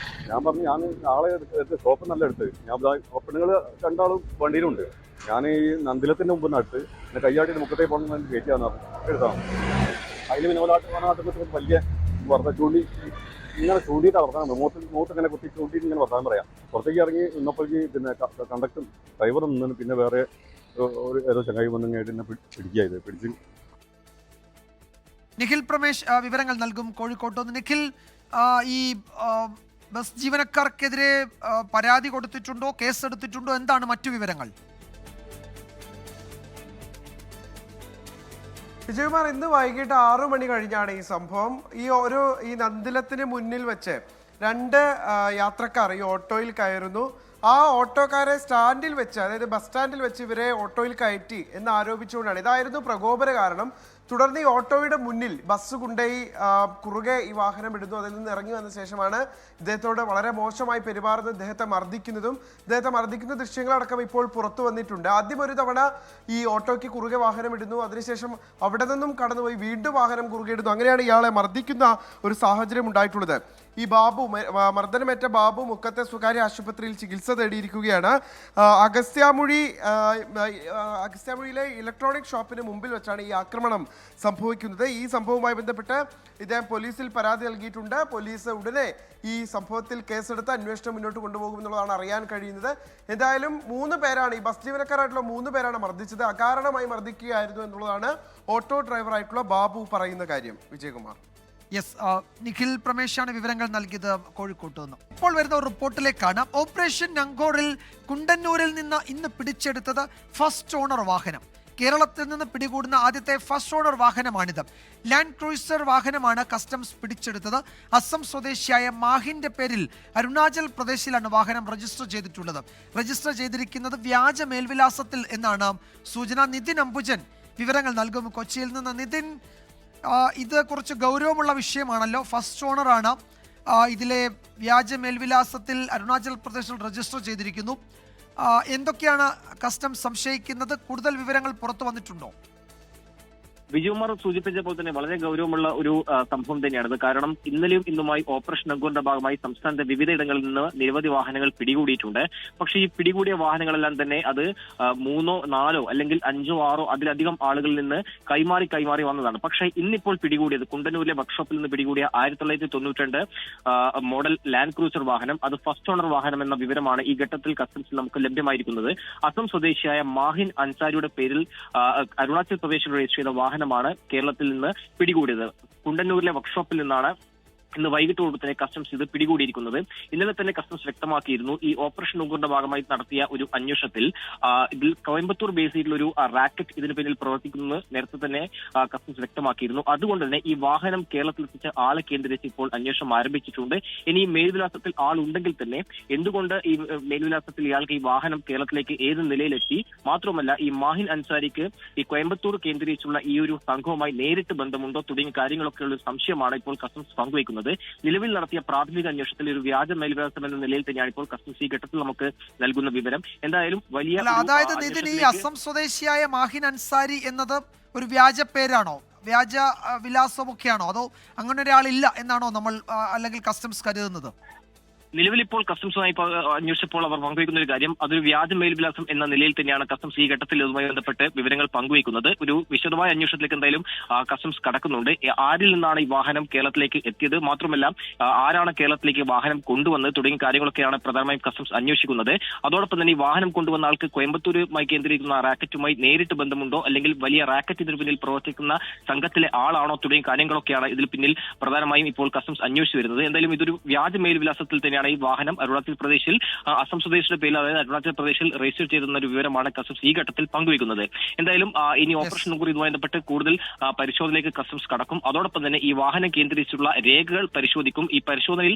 ഞാൻ പറഞ്ഞു ഞാൻ ആളെ എടുത്ത് ഷോപ്പ് നല്ല എടുത്ത് ഞാൻ പെണ്ണുങ്ങൾ 2 ആളും വണ്ടിയിലുണ്ട്. ഞാൻ ഈ നന്ദിലത്തിന്റെ മുമ്പ് നട്ട് പിന്നെ കയ്യാട്ടി മുക്കത്തെ പോകണം കയറ്റിയാന്ന് എടുത്താണ്. അതിൽ വിനോദാട്ടത്തിൽ വലിയ വർദ്ധ ചൂണ്ടി ഇങ്ങനെ ചൂണ്ടിയിട്ട് വർത്താനം മൂത്ത് ഇങ്ങനെ കുത്തി ചൂണ്ടിയിട്ട് ഇങ്ങനെ വർത്താനം പറയാം. പുറത്തേക്ക് ഇറങ്ങി നിന്നപ്പോഴേക്ക് പിന്നെ കണ്ടക്ടർ ഡ്രൈവർ നിന്ന് പിന്നെ വേറെ ഒരു ഏതോ ചങ്ങായി വന്നിങ്ങായിട്ട് എന്നെ പിടിക്കുക പിടിച്ച്. നിഖിൽ പ്രമേഷ് വിവരങ്ങൾ നൽകും കോഴിക്കോട്ട് നിന്ന്. നിഖിൽ, ഈ ബസ് ജീവനക്കാർക്കെതിരെ പരാതി കൊടുത്തിട്ടുണ്ടോ, കേസെടുത്തിട്ടുണ്ടോ, എന്താണ് മറ്റു വിവരങ്ങൾ? വിജയകുമാർ, ഇന്ന് വൈകിട്ട് 6 മണി കഴിഞ്ഞാണ് ഈ സംഭവം. ഈ നന്ദിലത്തിന് മുന്നിൽ വെച്ച് 2 യാത്രക്കാർ ഈ ഓട്ടോയിൽ കയറുന്നു. ആ ഓട്ടോക്കാരെ സ്റ്റാൻഡിൽ വെച്ച്, അതായത് ബസ് സ്റ്റാൻഡിൽ വെച്ച് ഇവരെ ഓട്ടോയിൽ കയറ്റി എന്ന് ആരോപിച്ചുകൊണ്ടാണ്. ഇതായിരുന്നു പ്രകോപന കാരണം. തുടർന്ന് ഈ ഓട്ടോയുടെ മുന്നിൽ ബസ് കൊണ്ടുപോയി കുറുകെ ഈ വാഹനം ഇടുന്നു. അതിൽ നിന്ന് ഇറങ്ങി വന്ന ശേഷമാണ് ഇദ്ദേഹത്തോട് വളരെ മോശമായി പെരുമാറുന്നത്, ഇദ്ദേഹത്തെ മർദ്ദിക്കുന്ന ദൃശ്യങ്ങളടക്കം ഇപ്പോൾ പുറത്തു വന്നിട്ടുണ്ട്. ആദ്യം ഒരു തവണ ഈ ഓട്ടോയ്ക്ക് കുറുകെ വാഹനം ഇടുന്നു, അതിനുശേഷം അവിടെ നിന്നും കടന്നുപോയി വീണ്ടും വാഹനം കുറുകെ ഇടുന്നു. അങ്ങനെയാണ് ഇയാളെ മർദ്ദിക്കുന്ന ഒരു സാഹചര്യം ഉണ്ടായിട്ടുള്ളത്. ഈ മർദ്ദനമേറ്റ ബാബു മുക്കത്തെ സ്വകാര്യ ആശുപത്രിയിൽ ചികിത്സ തേടിയിരിക്കുകയാണ്. അഗസ്ത്യാമൊഴിയിലെ ഇലക്ട്രോണിക് ഷോപ്പിന് മുമ്പിൽ വെച്ചാണ് ഈ ആക്രമണം സംഭവിക്കുന്നത്. ഈ സംഭവവുമായി ബന്ധപ്പെട്ട് ഇദ്ദേഹം പോലീസിൽ പരാതി നൽകിയിട്ടുണ്ട്. പോലീസ് ഉടനെ ഈ സംഭവത്തിൽ കേസെടുത്ത് അന്വേഷണം മുന്നോട്ട് കൊണ്ടുപോകുമെന്നുള്ളതാണ് അറിയാൻ കഴിയുന്നത്. എന്തായാലും 3 പേരാണ്, ഈ ബസ് ജീവനക്കാരായിട്ടുള്ള 3 പേരാണ് മർദ്ദിച്ചത്. അകാരണമായി മർദ്ദിക്കുകയായിരുന്നു എന്നുള്ളതാണ് ഓട്ടോ ഡ്രൈവറായിട്ടുള്ള ബാബു പറയുന്ന കാര്യം. വിജയകുമാർ. യെസ്, നിഖിൽ പ്രമേശാണ് വിവരങ്ങൾ നൽകിയത് കോഴിക്കോട്ട് നിന്ന്. ഇപ്പോൾ വരുന്ന ഒരു റിപ്പോർട്ടിലേക്കാണ്. ഓപ്പറേഷൻ നങ്കോറിൽ കുണ്ടന്നൂരിൽ നിന്ന് ഇന്ന് പിടിച്ചെടുത്തത് ഫസ്റ്റ് ഓണർ വാഹനം. കേരളത്തിൽ നിന്ന് പിടികൂടുന്ന ആദ്യത്തെ ഫസ്റ്റ് ഓണർ വാഹനമാണിത്. ലാൻഡ് ക്രൂയിസർ വാഹനമാണ് കസ്റ്റംസ് പിടിച്ചെടുത്തത്. അസം സ്വദേശിയായ മാഹിന്റെ പേരിൽ അരുണാചൽ പ്രദേശിലാണ് വാഹനം രജിസ്റ്റർ ചെയ്തിട്ടുള്ളത്. രജിസ്റ്റർ ചെയ്തിരിക്കുന്നത് വ്യാജ മേൽവിലാസത്തിൽ എന്നാണ് സൂചന. നിതിൻ അംബുജൻ വിവരങ്ങൾ നൽകും കൊച്ചിയിൽ നിന്ന്. നിതിൻ, ഇത് കുറച്ച് ഗൗരവമുള്ള വിഷയമാണല്ലോ. ഫസ്റ്റ് ഓണറാണ്, ഇതിലെ വ്യാജ മേൽവിലാസത്തിൽ അരുണാചൽ പ്രദേശിൽ രജിസ്റ്റർ ചെയ്തിരിക്കുന്നു. എന്തൊക്കെയാണ് കസ്റ്റംസ് സംശയിക്കുന്നത്? കൂടുതൽ വിവരങ്ങൾ പുറത്തു വന്നിട്ടുണ്ടോ? വിജയകുമാർ സൂചിപ്പിച്ച പോലെ തന്നെ വളരെ ഗൗരവമുള്ള ഒരു സംഭവം തന്നെയാണിത്. കാരണം ഇന്നലെയും ഇന്നുമായി ഓപ്പറേഷൻ അങ്കൂറിന്റെ ഭാഗമായി സംസ്ഥാനത്തെ വിവിധയിടങ്ങളിൽ നിന്ന് നിരവധി വാഹനങ്ങൾ പിടികൂടിയിട്ടുണ്ട്. പക്ഷേ ഈ പിടികൂടിയ വാഹനങ്ങളെല്ലാം തന്നെ അത് 3, 4 അല്ലെങ്കിൽ 5, 6 അതിലധികം ആളുകളിൽ നിന്ന് കൈമാറി വന്നതാണ്. പക്ഷേ ഇന്നിപ്പോൾ പിടികൂടിയത് കുണ്ടന്നൂരിലെ വർക്ക്ഷോപ്പിൽ നിന്ന് പിടികൂടിയ 1992 മോഡൽ ലാൻഡ് ക്രൂസർ വാഹനം, അത് ഫസ്റ്റ് ഓണർ വാഹനം എന്ന വിവരമാണ് ഈ ഘട്ടത്തിൽ കസ്റ്റംസിൽ നമുക്ക് ലഭ്യമായിരിക്കുന്നത്. അസം സ്വദേശിയായ മാഹിൻ അൻസാരിയുടെ പേരിൽ അരുണാചൽ പ്രദേശിൽ രജിസ്റ്റർ ചെയ്ത വാഹനമാണ് കേരളത്തിൽ നിന്ന് പിടികൂടിയത്. കുണ്ടന്നൂരിലെ വർക്ക്ഷോപ്പിൽ നിന്നാണ് ഇന്ന് വൈകിട്ടോട് തന്നെ കസ്റ്റംസ് ഇത് പിടികൂടിയിരിക്കുന്നത്. ഇന്നലെ തന്നെ കസ്റ്റംസ് വ്യക്തമാക്കിയിരുന്നു ഈ ഓപ്പറേഷൻ ഉങ്കൂറിന്റെ ഭാഗമായി നടത്തിയ ഒരു അന്വേഷണത്തിൽ ഇതിൽ കോയമ്പത്തൂർ ബേസ് ചെയ്തിട്ടുള്ള ഒരു റാക്കറ്റ് ഇതിന് പിന്നിൽ പ്രവർത്തിക്കുന്നത് നേരത്തെ തന്നെ കസ്റ്റംസ് വ്യക്തമാക്കിയിരുന്നു. അതുകൊണ്ട് തന്നെ ഈ വാഹനം കേരളത്തിലെത്തിച്ച ആളെ കേന്ദ്രീകരിച്ച് ഇപ്പോൾ അന്വേഷണം ആരംഭിച്ചിട്ടുണ്ട്. ഇനി ഈ മേൽവിലാസത്തിൽ ആളുണ്ടെങ്കിൽ തന്നെ എന്തുകൊണ്ട് ഈ മേൽവിലാസത്തിൽ ഇയാൾക്ക് ഈ വാഹനം കേരളത്തിലേക്ക് ഏത് നിലയിലെത്തി, മാത്രമല്ല ഈ മാഹിൻ അൻസാരിക്ക് ഈ കോയമ്പത്തൂർ കേന്ദ്രീകരിച്ചുള്ള ഈ ഒരു സംഘവുമായി നേരിട്ട് ബന്ധമുണ്ടോ തുടങ്ങിയ കാര്യങ്ങളൊക്കെയുള്ള സംശയമാണ് ഇപ്പോൾ കസ്റ്റംസ് പങ്കുവയ്ക്കുന്നത്. നിലവിൽ നടത്തിയ പ്രാഥമിക അന്വേഷണത്തിൽ ഒരു വ്യാജ മേൽവിലാസം എന്ന നിലയിൽ തന്നെയാണ് ഇപ്പോൾ കസ്റ്റംസ് ഈ ഘട്ടത്തിൽ നമുക്ക് നൽകുന്ന വിവരം. എന്തായാലും വലിയ അതായത് നിതിൻ, ഈ അസം സ്വദേശിയായ മാഹിൻ അൻസാരി എന്നത് ഒരു വ്യാജ പേരാണോ, വ്യാജ വിലാസമൊക്കെയാണോ, അതോ അങ്ങനെ ഒരാളില്ല എന്നാണോ നമ്മൾ അല്ലെങ്കിൽ കസ്റ്റംസ് കരുതുന്നത്? നിലവിൽ ഇപ്പോൾ കസ്റ്റംസുമായി അന്വേഷിച്ചപ്പോൾ അവർ പങ്കുവയ്ക്കുന്ന ഒരു കാര്യം, അതൊരു വ്യാജ മേൽവിലാസം എന്ന നിലയിൽ തന്നെയാണ് കസ്റ്റംസ് ഈ ഘട്ടത്തിൽ ഇതുമായി ബന്ധപ്പെട്ട് വിവരങ്ങൾ പങ്കുവയ്ക്കുന്നത്. ഒരു വിശദമായ അന്വേഷണത്തിലേക്ക് എന്തായാലും കസ്റ്റംസ് കടക്കുന്നുണ്ട്. ആരിൽ നിന്നാണ് ഈ വാഹനം കേരളത്തിലേക്ക് എത്തിയത്, മാത്രമല്ല ആരാണ് കേരളത്തിലേക്ക് വാഹനം കൊണ്ടുവന്നത് തുടങ്ങിയ കാര്യങ്ങളൊക്കെയാണ് പ്രധാനമായും കസ്റ്റംസ് അന്വേഷിക്കുന്നത്. അതോടൊപ്പം തന്നെ ഈ വാഹനം കൊണ്ടുവന്ന ആൾക്ക് കോയമ്പത്തൂരുമായി കേന്ദ്രീകരിക്കുന്ന റാക്കറ്റുമായി നേരിട്ട് ബന്ധമുണ്ടോ, അല്ലെങ്കിൽ വലിയ റാക്കറ്റ് ഇതിന് പിന്നിൽ പ്രവർത്തിക്കുന്ന സംഘത്തിലെ ആളാണോ തുടങ്ങിയ കാര്യങ്ങളൊക്കെയാണ് ഇതിൽ പിന്നിൽ പ്രധാനമായും ഇപ്പോൾ കസ്റ്റംസ് അന്വേഷിച്ചു വരുന്നത്. എന്തായാലും ഇതൊരു വ്യാജ മേൽവിലാസത്തിൽ തന്നെയാണ് ഈ വാഹനം അരുണാചൽ പ്രദേശിൽ അസം സ്വദേശിയുടെ പേരിൽ, അതായത് അരുണാചൽ പ്രദേശിൽ രജിസ്റ്റർ ചെയ്തിരുന്ന ഒരു വിവരമാണ് കസ്റ്റംസ് ഈ ഘട്ടത്തിൽ പങ്കുവയ്ക്കുന്നത്. എന്തായാലും ഇനി ഓപ്പറേഷൻ ഉങ്കൂർ ഇതുമായി ബന്ധപ്പെട്ട് കൂടുതൽ പരിശോധനയിലേക്ക് കസ്റ്റംസ് കടക്കും. അതോടൊപ്പം തന്നെ ഈ വാഹനം കേന്ദ്രീകരിച്ചുള്ള രേഖകൾ പരിശോധിക്കും. ഈ പരിശോധനയിൽ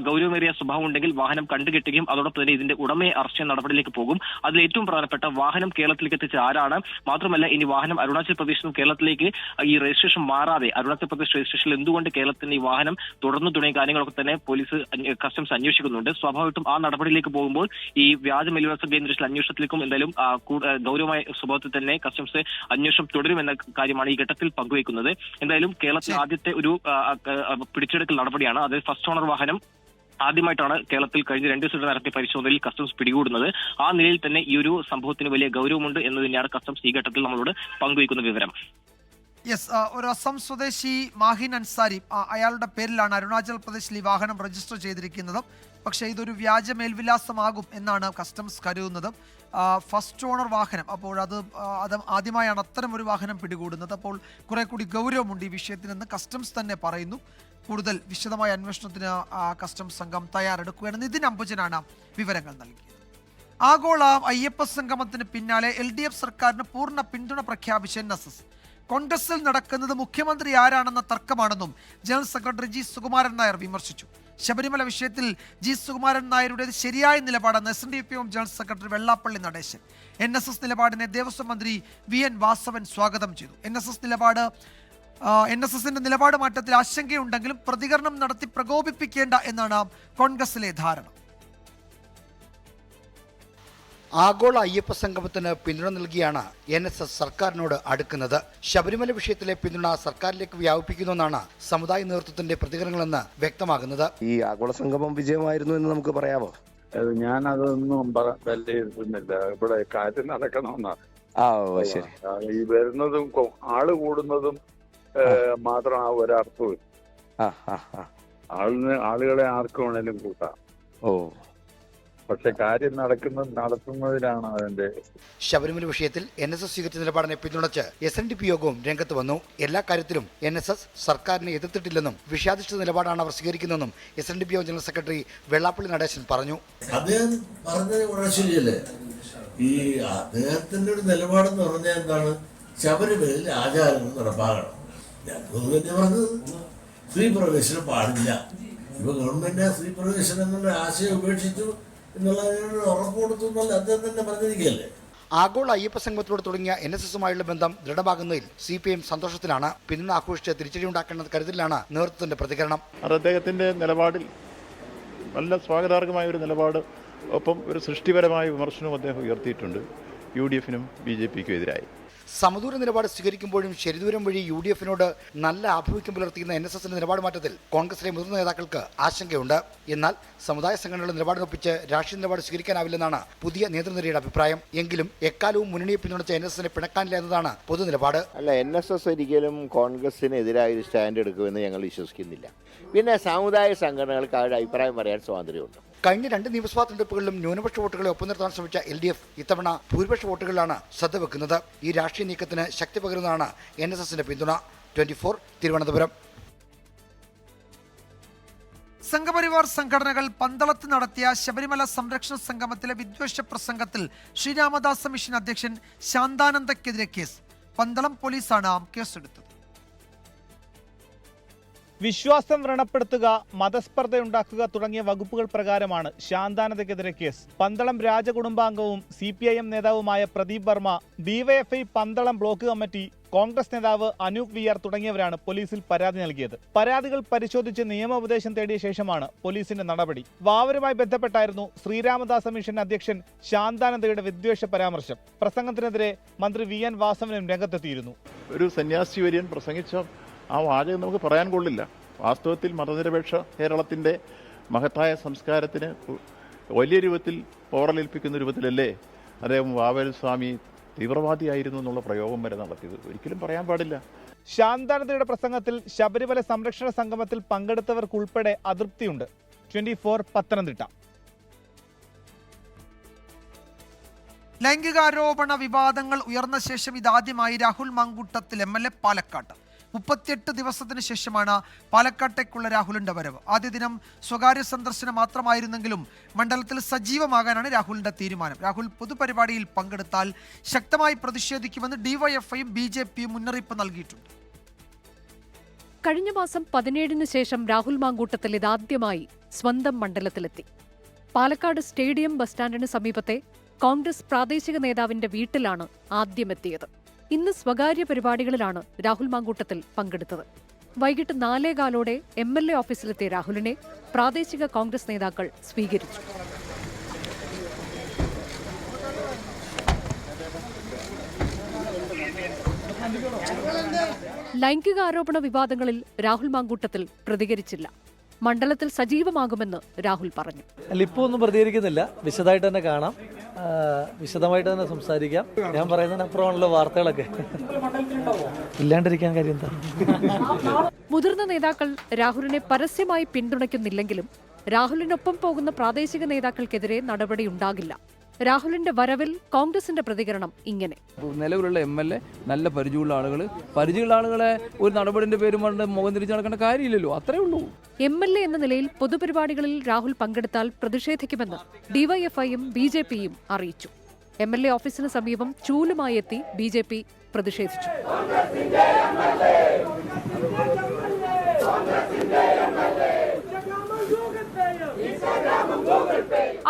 ഗൗരവമേറിയ സ്വഭാവം ഉണ്ടെങ്കിൽ വാഹനം കണ്ടുകെട്ടുകയും അതോടൊപ്പം തന്നെ ഇതിന്റെ ഉടമയെ അറസ്റ്റ് ചെയ്യുന്ന നടപടിയിലേക്ക് പോകും. അതിൽ ഏറ്റവും പ്രധാനപ്പെട്ട വാഹനം കേരളത്തിലേക്ക് എത്തിച്ച ആരാണ്, മാത്രമല്ല ഇനി വാഹനം അരുണാചൽ പ്രദേശിൽ നിന്ന് കേരളത്തിലേക്ക് ഈ രജിസ്ട്രേഷൻ മാറാതെ അരുണാചൽ പ്രദേശ് രജിസ്ട്രേഷനിൽ എന്തുകൊണ്ട് കേരളത്തിന് ഈ വാഹനം തുടർന്നു തുടങ്ങിയ കാര്യങ്ങളൊക്കെ തന്നെ പോലീസ് കസ്റ്റംസ് അന്വേഷിക്കുന്നുണ്ട്. സ്വാഭാവികമായിട്ടും ആ നടപടിയിലേക്ക് പോകുമ്പോൾ ഈ വ്യാജ മേൽവിലാസം കേന്ദ്രീകരിച്ച അന്വേഷണത്തിലേക്കും എന്തായാലും ഗൗരവമായ സ്വഭാവത്തിൽ തന്നെ കസ്റ്റംസ് അന്വേഷണം തുടരുമെന്ന കാര്യമാണ് ഈ ഘട്ടത്തിൽ പങ്കുവയ്ക്കുന്നത്. എന്തായാലും കേരളത്തിൽ ആദ്യത്തെ ഒരു പിടിച്ചെടുക്കൽ നടപടിയാണ്. അതായത് ഫസ്റ്റ് ഓണർ വാഹനം ആദ്യമായിട്ടാണ് കേരളത്തിൽ കഴിഞ്ഞ 2 ദിവസം നടത്തിയ പരിശോധനയിൽ കസ്റ്റംസ് പിടികൂടുന്നത്. ആ നിലയിൽ തന്നെ ഈ ഒരു സംഭവത്തിന് വലിയ ഗൗരവമുണ്ട് എന്ന് തന്നെയാണ് കസ്റ്റംസ് ഈ ഘട്ടത്തിൽ നമ്മളോട് പങ്കുവയ്ക്കുന്ന വിവരം. യെസ്, ഒരു അസം സ്വദേശി മാഹിൻ അൻസാരി, അയാളുടെ പേരിലാണ് അരുണാചൽ പ്രദേശിൽ ഈ വാഹനം രജിസ്റ്റർ ചെയ്തിരിക്കുന്നത്. പക്ഷേ ഇതൊരു വ്യാജ മേൽവിലാസമാകും എന്നാണ് കസ്റ്റംസ് കരുതുന്നത്. ഫസ്റ്റ് ഓണർ വാഹനം, അപ്പോൾ അത് ആദ്യമായാണ് അത്തരം ഒരു വാഹനം പിടികൂടുന്നത്. അപ്പോൾ കുറെ കൂടി ഗൗരവമുണ്ട് ഈ വിഷയത്തിനെന്ന് കസ്റ്റംസ് തന്നെ പറയുന്നു. കൂടുതൽ വിശദമായ അന്വേഷണത്തിന് കസ്റ്റംസ് സംഘം തയ്യാറെടുക്കുകയാണ്. നിതിൻ അംബുജനാണ് വിവരങ്ങൾ നൽകിയത്. ആഗോള അയ്യപ്പ സംഗമത്തിന് പിന്നാലെ LDF സർക്കാരിന് പൂർണ്ണ പിന്തുണ പ്രഖ്യാപിച്ച NSS. കോൺഗ്രസിൽ നടക്കുന്നത് മുഖ്യമന്ത്രി ആരാണെന്ന തർക്കമാണെന്നും general secretary G Sukumaran Nair വിമർശിച്ചു. ശബരിമല വിഷയത്തിൽ ജി സുകുമാരൻ നായരുടെ ശരിയായ നിലപാടെന്ന് SNDP general secretary Vellappally Natesan. NSS നിലപാടിനെ ദേവസ്വം മന്ത്രി VN വാസവൻ സ്വാഗതം ചെയ്തു. NSSന്റെ നിലപാട് മാറ്റത്തിൽ ആശങ്കയുണ്ടെങ്കിലും പ്രതികരണം നടത്തി പ്രകോപിപ്പിക്കേണ്ട എന്നാണ് കോൺഗ്രസിലെ ധാരണ. ആഗോള അയ്യപ്പ സംഗമത്തിന് പിന്തുണ നൽകിയാണ് NSS സർക്കാരിനോട് അടുക്കുന്നത്. ശബരിമല വിഷയത്തിലെ പിന്തുണ സർക്കാരിലേക്ക് വ്യാപിപ്പിക്കുന്നുവെന്നാണ് സമുദായ നേതൃത്വത്തിന്റെ പ്രതികരണങ്ങളെന്ന് വ്യക്തമാകുന്നത്. ഈ ആഗോള സംഗമം വിജയമായിരുന്നു എന്ന് നമുക്ക് പറയാമോ? ഞാൻ അതൊന്നും വിലയിരുത്തുന്നില്ല. ഇവിടെ കാര്യം നടക്കണമെന്നാണ്. ശരി. ഈ വരുന്നതും ആള് കൂടുന്നതും മാത്രം ആ ഒരർത്ഥവും. ആളുകളെ ആർക്ക് വേണേലും കൂട്ടാം. പക്ഷെ കാര്യം നടത്തുന്നതിലാണ് അതിന്റെ. ശബരിമല വിഷയത്തിൽ NSS സ്വീകരിച്ച നിലപാടിനെ പിന്തുണച്ച് SNDP യോഗവും രംഗത്ത് വന്നു. എല്ലാ കാര്യത്തിലും NSS സർക്കാരിനെ എതിർത്തിട്ടില്ലെന്നും വിഷയാധിഷ്ഠിത നിലപാടാണ് അവർ സ്വീകരിക്കുന്നതെന്നും SNDP general secretary Vellappally Natesan പറഞ്ഞു. അദ്ദേഹം പറഞ്ഞത് വളരെ ശരിയല്ലേ. ഈ അദ്ദേഹത്തിന്റെ ഒരു നിലപാടെന്ന് പറഞ്ഞാൽ എന്താണ്, ശബരിമലയിൽ ആചാരങ്ങൾ നടപ്പാകണം. ഞാൻ തന്നെ പറഞ്ഞത് സ്ത്രീ പ്രവേശനം പാടില്ല. ഇപ്പൊ ഗവൺമെന്റ് സ്ത്രീ പ്രവേശനം എന്നുള്ള ആശയം ഉപേക്ഷിച്ചു എന്നുള്ളതിനോട് ഉറപ്പ് കൊടുത്തുന്നല്ല അദ്ദേഹം തന്നെ പറഞ്ഞിരിക്കുകയല്ലേ. ആഗോള അയ്യപ്പ സംഗമത്തിലൂടെ തുടങ്ങിയ NSSുമായുള്ള ബന്ധം ദൃഢമാകുന്നതിൽ CPM സന്തോഷത്തിലാണ്. പിന്തുണ ആഘോഷിച്ച് തിരിച്ചടിയുണ്ടാക്കേണ്ട കരുതലാണ് നേതൃത്വത്തിന്റെ പ്രതികരണം. അദ്ദേഹത്തിന്റെ നിലപാടിൽ നല്ല സ്വാഗതാർഹമായ ഒരു നിലപാട്, ഒപ്പം ഒരു സൃഷ്ടിപരമായ വിമർശനവും അദ്ദേഹം ഉയർത്തിയിട്ടുണ്ട് UDFനും BJPക്കും എതിരായി. സമദൂര നിലപാട് സ്വീകരിക്കുമ്പോഴും ശരിദൂരം വഴി UDF-നോട് നല്ല ആഭിമുഖ്യം പുലർത്തിയിരുന്ന NSSന്റെ നിലപാട് മാറ്റത്തിൽ കോൺഗ്രസിലെ മുതിർന്ന നേതാക്കൾക്ക് ആശങ്കയുണ്ട്. എന്നാൽ സമുദായ സംഘടനകളുടെ നിലപാടിനൊപ്പിച്ച് രാഷ്ട്രീയ നിലപാട് സ്വീകരിക്കാനാവില്ലെന്നാണ് പുതിയ നേതൃനിരയുടെ അഭിപ്രായം. എങ്കിലും എക്കാലവും മുന്നണിയെ പിന്തുണച്ച NSSനെ പിണക്കാനില്ല എന്നതാണ് പൊതുനിലപാട്. അല്ല, NSS ഒരിക്കലും കോൺഗ്രസിനെതിരായ ഒരു സ്റ്റാൻഡ് എടുക്കുമെന്ന് ഞങ്ങൾ വിശ്വസിക്കുന്നില്ല. പിന്നെ സാമുദായിക സംഘടനകൾക്ക് അവരുടെ അഭിപ്രായം പറയാൻ സ്വാതന്ത്ര്യമുണ്ട്. കഴിഞ്ഞ 2 നിയമസഭാ തെരഞ്ഞെടുപ്പുകളിലും ന്യൂനപക്ഷ വോട്ടുകളെ ഒപ്പം നിർത്താൻ ശ്രമിച്ച LDF ഇത്തവണ ഭൂരിപക്ഷ വോട്ടുകളിലാണ് ശ്രദ്ധ വെക്കുന്നത്. ഈ രാഷ്ട്രീയ നീക്കത്തിന് ശക്തി പകരുന്നതാണ് NSSന്റെ പിന്തുണ. 24 തിരുവനന്തപുരം. സംഘപരിവാർ സംഘടനകൾ പന്തളത്ത് നടത്തിയ ശബരിമല സംരക്ഷണ സംഗമത്തിലെ വിദ്വേഷ പ്രസംഗത്തിൽ ശ്രീരാമദാസ മിഷൻ അധ്യക്ഷൻ ശാന്താനന്ദക്കെതിരെ കേസ്. പന്തളം പോലീസാണ് കേസെടുത്തത്. വിശ്വാസം വ്രണപ്പെടുത്തുക, മതസ്പർദ്ധയുണ്ടാക്കുക തുടങ്ങിയ വകുപ്പുകൾ പ്രകാരമാണ് ശാന്താനന്ദക്കെതിരെ കേസ്. പന്തളം രാജകുടുംബാംഗവും CPIM നേതാവുമായ Pradeep Varma, DYFI Pandalam block committee, Congress നേതാവ് അനൂപ് VR തുടങ്ങിയവരാണ് പോലീസിൽ പരാതി നൽകിയത്. പരാതികൾ പരിശോധിച്ച് നിയമോപദേശം തേടിയ ശേഷമാണ് പോലീസിന്റെ നടപടി. വാവരുമായി ബന്ധപ്പെട്ടായിരുന്നു ശ്രീരാമദാസ മിഷൻ അധ്യക്ഷൻ ശാന്താനന്ദയുടെ വിദ്വേഷ പരാമർശം. പ്രസംഗത്തിനെതിരെ മന്ത്രി VN വാസവനും രംഗത്തെത്തിയിരുന്നു. ഒരു സന്യാസി വര്യൻ പ്രസംഗിച്ച ആ വാചകം നമുക്ക് പറയാൻ കൊള്ളില്ല. വാസ്തവത്തിൽ മതനിരപേക്ഷ കേരളത്തിൻ്റെ മഹത്തായ സംസ്കാരത്തിന് വലിയ രൂപത്തിൽ പോറലേൽപ്പിക്കുന്ന രൂപത്തിലല്ലേ അദ്ദേഹം വാവൽ സ്വാമി തീവ്രവാദിയായിരുന്നു എന്നുള്ള പ്രയോഗം വരെ നടത്തിയത്. ഒരിക്കലും പറയാൻ പാടില്ല. ശാന്താനന്ദയുടെ പ്രസംഗത്തിൽ ശബരിമല സംരക്ഷണ സംഗമത്തിൽ പങ്കെടുത്തവർക്കുൾപ്പെടെ അതൃപ്തിയുണ്ട്. 24 പത്തനംതിട്ട. ലൈംഗികാരോപണ വിവാദങ്ങൾ ഉയർന്ന ശേഷം ഇതാദ്യമായി രാഹുൽ മാങ്കൂട്ടത്തിൽ MLA പാലക്കാട്ട്. 38 ദിവസത്തിന് ശേഷമാണ് പാലക്കാട്ടേക്കുള്ള രാഹുലിന്റെ വരവ്. ആദ്യ ദിനം സ്വകാര്യ സന്ദർശനം മാത്രമായിരുന്നെങ്കിലും മണ്ഡലത്തിൽ സജീവമാകാനാണ് രാഹുലിന്റെ തീരുമാനം. രാഹുൽ പൊതുപരിപാടിയിൽ പങ്കെടുത്താൽ ശക്തമായി പ്രതിഷേധിക്കുമെന്ന് DYFIയും BJPയും മുന്നറിയിപ്പ് നൽകിയിട്ടുണ്ട്. കഴിഞ്ഞ മാസം 17 ശേഷം രാഹുൽ മാങ്കൂട്ടത്തിൽ ഇതാദ്യമായി സ്വന്തം മണ്ഡലത്തിലെത്തി. പാലക്കാട് സ്റ്റേഡിയം ബസ് സ്റ്റാൻഡിന് സമീപത്തെ കോൺഗ്രസ് പ്രാദേശിക നേതാവിന്റെ വീട്ടിലാണ് ആദ്യമെത്തിയത്. ഇന്ന് സ്വകാര്യ പരിപാടികളിലാണ് രാഹുൽ മാങ്കൂട്ടത്തിൽ പങ്കെടുത്തത്. വൈകിട്ട് 4:15 MLA ഓഫീസിലെത്തിയ രാഹുലിനെ പ്രാദേശിക കോൺഗ്രസ് നേതാക്കൾ സ്വീകരിച്ചു. ലൈംഗികാരോപണ വിവാദങ്ങളിൽ രാഹുൽ മാങ്കൂട്ടത്തിൽ പ്രതികരിച്ചില്ല. മണ്ഡലത്തിൽ സജീവമാകുമെന്ന് രാഹുൽ പറഞ്ഞു. ഇപ്പോൾ ഒന്നും പ്രതികരിക്കുന്നില്ല. വിശദമായിട്ട് തന്നെ കാണാം, വിശദമായിട്ട് തന്നെ സംസാരിക്കാം. ഞാൻ പറയുന്നതിനപ്പുറമാണല്ലോ വാർത്തകളൊക്കെ. ഇല്ലാണ്ടിരിക്കാൻ കാര്യം എന്താ? മുതിർന്ന നേതാക്കൾ രാഹുലിനെ പരസ്യമായി പിന്തുണയ്ക്കുന്നില്ലെങ്കിലും രാഹുലിനൊപ്പം പോകുന്ന പ്രാദേശിക നേതാക്കൾക്കെതിരെ നടപടിയുണ്ടാകില്ല. രാഹുലിന്റെ വരവിൽ കോൺഗ്രസിന്റെ പ്രതികരണം ഇങ്ങനെ: നിലവിലുള്ള MLA നല്ല പരിചയമുള്ള ആളുകളെ ഒരു നടപടിന്റെ പേരും കൊണ്ട് മുഖം തിരിച്ചു നടക്കേണ്ട കാര്യമില്ലല്ലോ, അത്രേ ഉള്ളൂ. MLA എന്ന നിലയിൽ പൊതുപരിപാടികളിൽ രാഹുൽ പങ്കെടുത്താൽ പ്രതിഷേധിക്കുമെന്ന് DYFIയും BJPയും അറിയിച്ചു. MLA ഓഫീസിന് സമീപം ചൂലുമായി എത്തി BJP പ്രതിഷേധിച്ചു.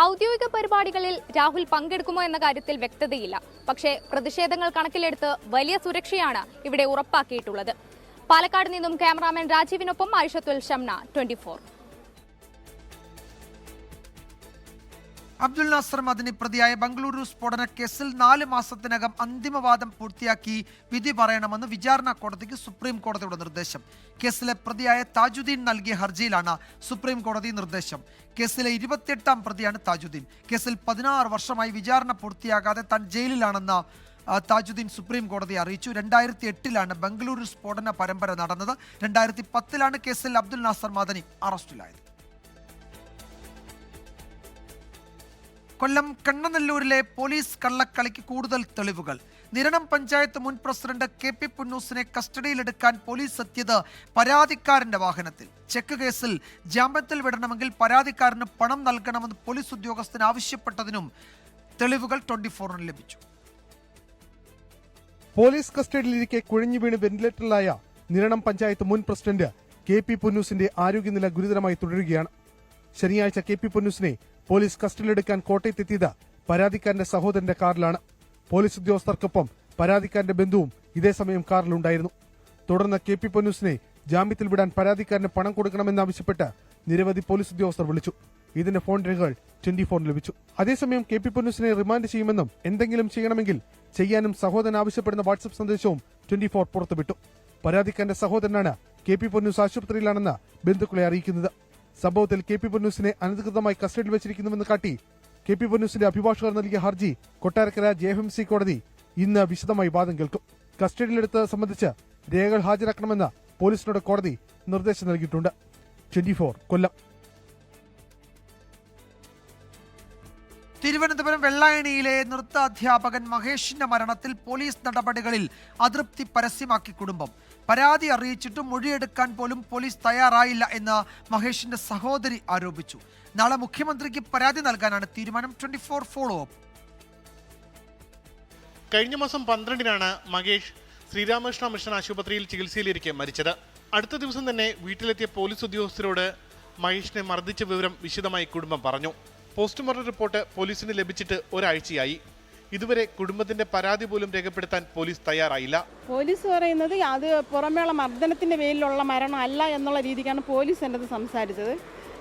ഔദ്യോഗിക പരിപാടികളിൽ രാഹുൽ പങ്കെടുക്കുമോ എന്ന കാര്യത്തിൽ വ്യക്തതയില്ല. പക്ഷേ പ്രതിഷേധങ്ങൾ കണക്കിലെടുത്ത് വലിയ സുരക്ഷയാണ് ഇവിടെ ഉറപ്പാക്കിയിട്ടുള്ളത്. പാലക്കാട് നിന്നും ക്യാമറാമാൻ രാജീവിനൊപ്പം ആയിഷത്തുൽ ഷംന, 24. അബ്ദുൽ നാസർ മദനി പ്രതിയായ ബംഗളൂരു സ്ഫോടന കേസിൽ 4 മാസത്തിനകം അന്തിമവാദം പൂർത്തിയാക്കി വിധി പറയണമെന്ന് വിചാരണ കോടതിക്ക് സുപ്രീം കോടതിയുടെ നിർദ്ദേശം. കേസിലെ പ്രതിയായ താജുദ്ദീൻ നൽകിയ ഹർജിയിലാണ് സുപ്രീം കോടതി നിർദ്ദേശം. കേസിലെ 28ാം പ്രതിയാണ് താജുദ്ദീൻ. കേസിൽ 16 വർഷമായി വിചാരണ പൂർത്തിയാകാതെ താൻ ജയിലിലാണെന്ന് താജുദ്ദീൻ സുപ്രീം കോടതിയെ അറിയിച്ചു. 2008-ലാണ് ബംഗളൂരു സ്ഫോടന പരമ്പര നടന്നത്. 2010-ലാണ് കേസിൽ അബ്ദുൽ നാസർ മദനി അറസ്റ്റിലായത്. കൊല്ലം കണ്ണനല്ലൂരിലെ പോലീസ് കള്ളക്കളിക്ക് കൂടുതൽ തെളിവുകൾ. നിരണം പഞ്ചായത്ത് മുൻ പ്രസിഡന്റ് KP പുന്നൂസിനെ കസ്റ്റഡിയിലെടുക്കാൻ പോലീസ് എത്തിയത് പരാതിക്കാരന്റെ വാഹനത്തിൽ. ചെക്ക് കേസിൽ ജാമ്യത്തിൽ വിടണമെങ്കിൽ പരാതിക്കാരന് പണം നൽകണമെന്ന് പോലീസ് ഉദ്യോഗസ്ഥന് ആവശ്യപ്പെട്ടതിനും തെളിവുകൾ 24-ന് ലഭിച്ചു. പോലീസ് കസ്റ്റഡിയിലിരിക്കെ കുഴഞ്ഞു വീണ് വെന്റിലേറ്ററിലായ നിരണം പഞ്ചായത്ത് മുൻ പ്രസിഡന്റ് KP പുന്നൂസിന്റെ ആരോഗ്യനില ഗുരുതരമായി തുടരുകയാണ്. ശനിയാഴ്ച KP പുന്നൂസിനെ പോലീസ് കസ്റ്റഡിയിലെടുക്കാൻ കോട്ടയത്തെത്തിയത് പരാതിക്കാരന്റെ സഹോദരന്റെ കാറിലാണ്. പോലീസ് ഉദ്യോഗസ്ഥർക്കൊപ്പം പരാതിക്കാരന്റെ ബന്ധുവും ഇതേസമയം കാറിലുണ്ടായിരുന്നു. തുടർന്ന് KP പുന്നൂസിനെ ജാമ്യത്തിൽ വിടാൻ പരാതിക്കാരന് പണം കൊടുക്കണമെന്നാവശ്യപ്പെട്ട് നിരവധി പോലീസ് ഉദ്യോഗസ്ഥർ വിളിച്ചു. ഇതിന്റെ ഫോൺ രേഖകൾ 24 ലഭിച്ചു. അതേസമയം കെ പി പൊന്നൂസിനെ റിമാൻഡ് ചെയ്യുമെന്നും എന്തെങ്കിലും ചെയ്യണമെങ്കിൽ ചെയ്യാനും സഹോദരൻ ആവശ്യപ്പെടുന്ന വാട്സ്ആപ്പ് സന്ദേശവും 24 പുറത്തുവിട്ടു. പരാതിക്കാരന്റെ സഹോദരനാണ് കെ പി പൊന്നൂസ് ആശുപത്രിയിലാണെന്ന് ബന്ധുക്കളെ അറിയിക്കുന്നത്. സംഭവത്തിൽ കെ പി പൊന്നൂസിനെ അനധികൃതമായി കസ്റ്റഡിയിൽ വെച്ചിരിക്കുന്നുവെന്ന് കാട്ടി കെ പി പൊന്നൂസിന്റെ അഭിഭാഷകർ നൽകിയ ഹർജി കൊട്ടാരക്കര JFMC കോടതി ഇന്ന് വിശദമായി വാദം കേൾക്കും. കസ്റ്റഡിയിലെടുത്ത് സംബന്ധിച്ച് രേഖകൾ ഹാജരാക്കണമെന്ന് പോലീസിനോട് കോടതി നിർദ്ദേശം നൽകിയിട്ടുണ്ട്. 24 കൊല്ലം. തിരുവനന്തപുരം വെള്ളായണിയിലെ നൃത്ത അധ്യാപകൻ മഹേഷിന്റെ മരണത്തിൽ പോലീസ് നടപടികളിൽ അതൃപ്തി പരസ്യമാക്കി കുടുംബം. പരാതി അറിയിച്ചിട്ടും മൊഴിയെടുക്കാൻ പോലും പോലീസ് തയ്യാറായില്ല എന്ന് മഹേഷിന്റെ സഹോദരി ആരോപിച്ചു. നാളെ മുഖ്യമന്ത്രിക്ക് പരാതി നൽകാനാണ് തീരുമാനം. 24 ഫോളോ അപ്പ്. കഴിഞ്ഞ മാസം 12-നാണ് മഹേഷ് ശ്രീരാമകൃഷ്ണ മിഷൻ ആശുപത്രിയിൽ ചികിത്സയിലിരിക്കെ മരിച്ചത്. അടുത്ത ദിവസം തന്നെ വീട്ടിലെത്തിയ പോലീസ് ഉദ്യോഗസ്ഥരോട് മഹേഷിനെ മർദ്ദിച്ച വിവരം വിശദമായി കുടുംബം പറഞ്ഞു. പോസ്റ്റ്മോർട്ടം റിപ്പോർട്ട് പോലീസിന് ലഭിച്ചിട്ട് ഒരാഴ്ചയായി. ഇതുവരെ കുടുംബത്തിന്റെ പരാതി പോലും രേഖപ്പെടുത്താൻ പോലീസ് തയ്യാറായില്ല. പോലീസ് പറയുന്നത് അത് പുറമേയുള്ള മർദ്ദനത്തിന്റെ പേരിലുള്ള മരണം അല്ല എന്നുള്ള രീതിക്കാണ് പോലീസ് എൻ്റെ സംസാരിച്ചത്.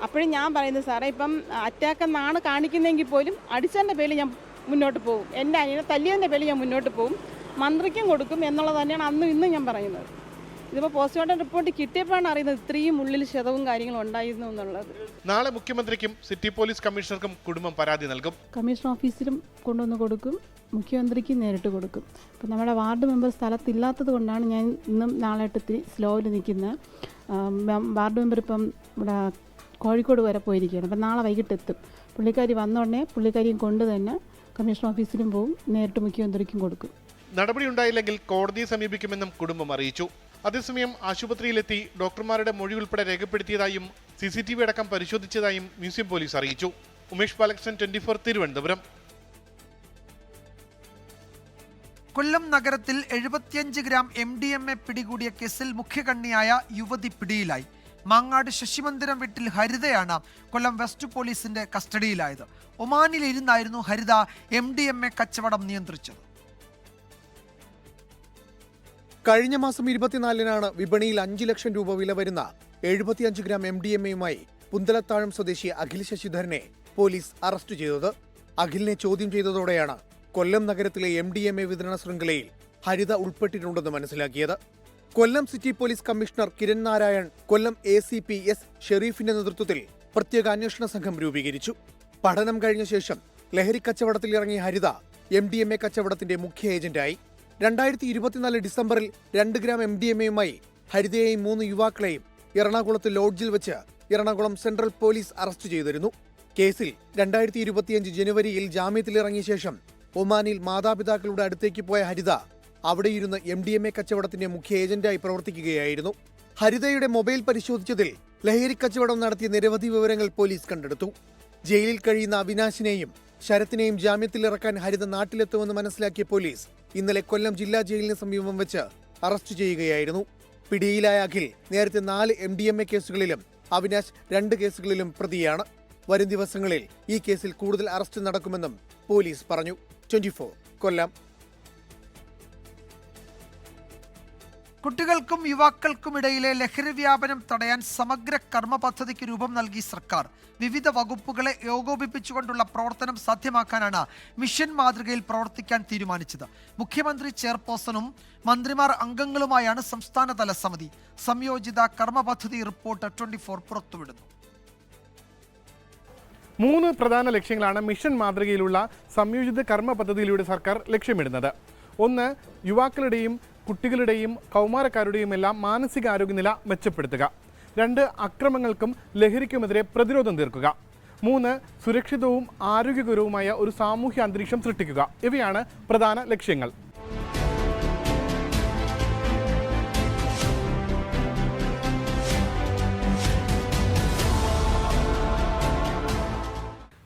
അപ്പോഴും ഞാൻ പറയുന്നത് സാറേ, ഇപ്പം അറ്റാക്ക് എന്നാണ് കാണിക്കുന്നതെങ്കിൽ പോലും അടിച്ചതിൻ്റെ പേരിൽ ഞാൻ മുന്നോട്ട് പോകും, എൻ്റെ അനിയനെ തല്ലിയതിൻ്റെ പേരിൽ ഞാൻ മുന്നോട്ട് പോകും, മന്ത്രിക്കും കൊടുക്കും എന്നുള്ളത് തന്നെയാണ് അന്നും ഇന്നും ഞാൻ പറയുന്നത്. ഇതിപ്പോൾ പോസ്റ്റ്മോർട്ടം റിപ്പോർട്ട് കിട്ടിയപ്പോഴാണ് അറിയുന്നത് ഇത്രയും ഉള്ളിൽ ക്ഷതവും കാര്യങ്ങളും ഉണ്ടായിരുന്നു എന്നുള്ളത്. നാളെ മുഖ്യമന്ത്രിക്കും സിറ്റി പോലീസ് കമ്മീഷണർക്കും കുടുംബം പരാതി നൽകും. കമ്മീഷണർ ഓഫീസിലും കൊണ്ടുവന്ന് കൊടുക്കും, മുഖ്യമന്ത്രിക്ക് നേരിട്ട് കൊടുക്കും. ഇപ്പം നമ്മുടെ വാർഡ് മെമ്പർ സ്ഥലത്തില്ലാത്തത് കൊണ്ടാണ് ഞാൻ ഇന്നും നാളായിട്ട് ഇത്തിരി സ്ലോയിൽ നിൽക്കുന്നത്. വാർഡ് മെമ്പർ ഇപ്പം ഇവിടെ കോഴിക്കോട് വരെ പോയിരിക്കുകയാണ്. അപ്പം നാളെ വൈകിട്ട് എത്തും. പുള്ളിക്കാരി വന്നോടനെ പുള്ളിക്കാരിയും കൊണ്ട് തന്നെ കമ്മീഷണർ ഓഫീസിലും പോവും, നേരിട്ട് മുഖ്യമന്ത്രിക്കും കൊടുക്കും. നടപടി ഉണ്ടായില്ലെങ്കിൽ കോടതിയെ സമീപിക്കുമെന്നും കുടുംബം അറിയിച്ചു. അതേസമയം ആശുപത്രിയിലെത്തി ഡോക്ടർമാരുടെ മൊഴി ഉൾപ്പെടെ രേഖപ്പെടുത്തിയതായും CCTV അടക്കം പരിശോധിച്ചതായും മ്യൂസിയം പോലീസ് അറിയിച്ചു. ഉമേഷ് ബാലകൃഷ്ണൻ, 24 തിരുവനന്തപുരം. കൊല്ലം നഗരത്തിൽ 75 ഗ്രാം MDMA പിടികൂടിയ കേസിൽ മുഖ്യകണ്ണിയായ യുവതി പിടിയിലായി. മാങ്ങാട് ശശിമന്ദിരം വീട്ടിൽ ഹരിതയാണ് കൊല്ലം വെസ്റ്റ് പോലീസിന്റെ കസ്റ്റഡിയിലായത്. ഒമാനിലിരുന്നായിരുന്നു ഹരിത MDMA കച്ചവടം നിയന്ത്രിച്ചത്. കഴിഞ്ഞ മാസം 24-നാണ് വിപണിയിൽ 5 ലക്ഷം രൂപ വില വരുന്ന 75 ഗ്രാം MDMA-യുമായി പുന്തലത്താഴം സ്വദേശി അഖിൽ ശശിധരനെ പോലീസ് അറസ്റ്റ് ചെയ്തത്. അഖിലിനെ ചോദ്യം ചെയ്തതോടെയാണ് കൊല്ലം നഗരത്തിലെ MDMA വിതരണ ശൃംഖലയിൽ ഹരിത ഉൾപ്പെട്ടിട്ടുണ്ടെന്ന് മനസ്സിലാക്കിയത്. Kollam city police commissioner Kiran Narayan, Kollam ACP S ഷെരീഫിന്റെ നേതൃത്വത്തിൽ പ്രത്യേക അന്വേഷണ സംഘം രൂപീകരിച്ചു. പഠനം കഴിഞ്ഞ ശേഷം ലഹരി കച്ചവടത്തിൽ ഇറങ്ങിയ ഹരിത MDMA കച്ചവടത്തിന്റെ മുഖ്യ ഏജന്റായി. 2024 ഡിസംബറിൽ 2 ഗ്രാം MDMA-യുമായി ഹരിതയെയും 3 യുവാക്കളെയും എറണാകുളത്ത് ലോഡ്ജിൽ വെച്ച് എറണാകുളം സെൻട്രൽ പോലീസ് അറസ്റ്റ് ചെയ്തിരുന്നു. കേസിൽ 2025 ജനുവരിയിൽ ജാമ്യത്തിലിറങ്ങിയ ശേഷം ഒമാനിൽ മാതാപിതാക്കളുടെ അടുത്തേക്ക് പോയ ഹരിത അവിടെയിരുന്ന് MDMA കച്ചവടത്തിന്റെ മുഖ്യ ഏജന്റായി പ്രവർത്തിക്കുകയായിരുന്നു. ഹരിതയുടെ മൊബൈൽ പരിശോധിച്ചതിൽ ലഹരി കച്ചവടം നടത്തിയ നിരവധി വിവരങ്ങൾ പോലീസ് കണ്ടെടുത്തു. ജയിലിൽ കഴിയുന്ന അവിനാശിനെയും ശരത്തിനെയും ജാമ്യത്തിലിറക്കാൻ ഹരിത നാട്ടിലെത്തുമെന്ന് മനസ്സിലാക്കിയ പോലീസ് ഇന്നലെ കൊല്ലം ജില്ലാ ജയിലിന് സമീപം വെച്ച് അറസ്റ്റ് ചെയ്യുകയായിരുന്നു. പിടിയിലായ അഖിൽ നേരത്തെ 4 MDMA കേസുകളിലും അവിനാശ് 2 കേസുകളിലും പ്രതിയാണ്. വരും ദിവസങ്ങളിൽ ഈ കേസിൽ കൂടുതൽ അറസ്റ്റ് നടക്കുമെന്നും പോലീസ് പറഞ്ഞു. 24 കൊല്ലം. കുട്ടികൾക്കും യുവാക്കൾക്കുമിടയിലെ ലഹരി വ്യാപനം തടയാൻ സമഗ്ര കർമ്മ പദ്ധതിക്ക് രൂപം നൽകി സർക്കാർ. വിവിധ വകുപ്പുകളെ ഏകോപിപ്പിച്ചുകൊണ്ടുള്ള പ്രവർത്തനം സാധ്യമാക്കാനാണ് മിഷൻ മാതൃകയിൽ പ്രവർത്തിക്കാൻ തീരുമാനിച്ചത്. മുഖ്യമന്ത്രി ചെയർപേഴ്സണും മന്ത്രിമാർ അംഗങ്ങളുമായാണ് സംസ്ഥാനതല സമിതി. സംയോജിത കർമ്മ പദ്ധതി റിപ്പോർട്ട് 24 പുറത്തുവിടുന്നു. 3 പ്രധാന ലക്ഷ്യങ്ങളാണ് മിഷൻ മാതൃകയിലുള്ള സംയോജിത കർമ്മ പദ്ധതിയിലൂടെ സർക്കാർ ലക്ഷ്യമിടുന്നത്. 1. യുവാക്കളുടെയും കുട്ടികളുടെയും കൗമാരക്കാരുടെയും എല്ലാം മാനസികാരോഗ്യനില മെച്ചപ്പെടുത്തുക. 2. അക്രമങ്ങൾക്കും ലഹരിക്കുമെതിരെ പ്രതിരോധം തീർക്കുക. 3. സുരക്ഷിതവും ആരോഗ്യകരവുമായ ഒരു സാമൂഹ്യ അന്തരീക്ഷം സൃഷ്ടിക്കുക. ഇവയാണ് പ്രധാന ലക്ഷ്യങ്ങൾ.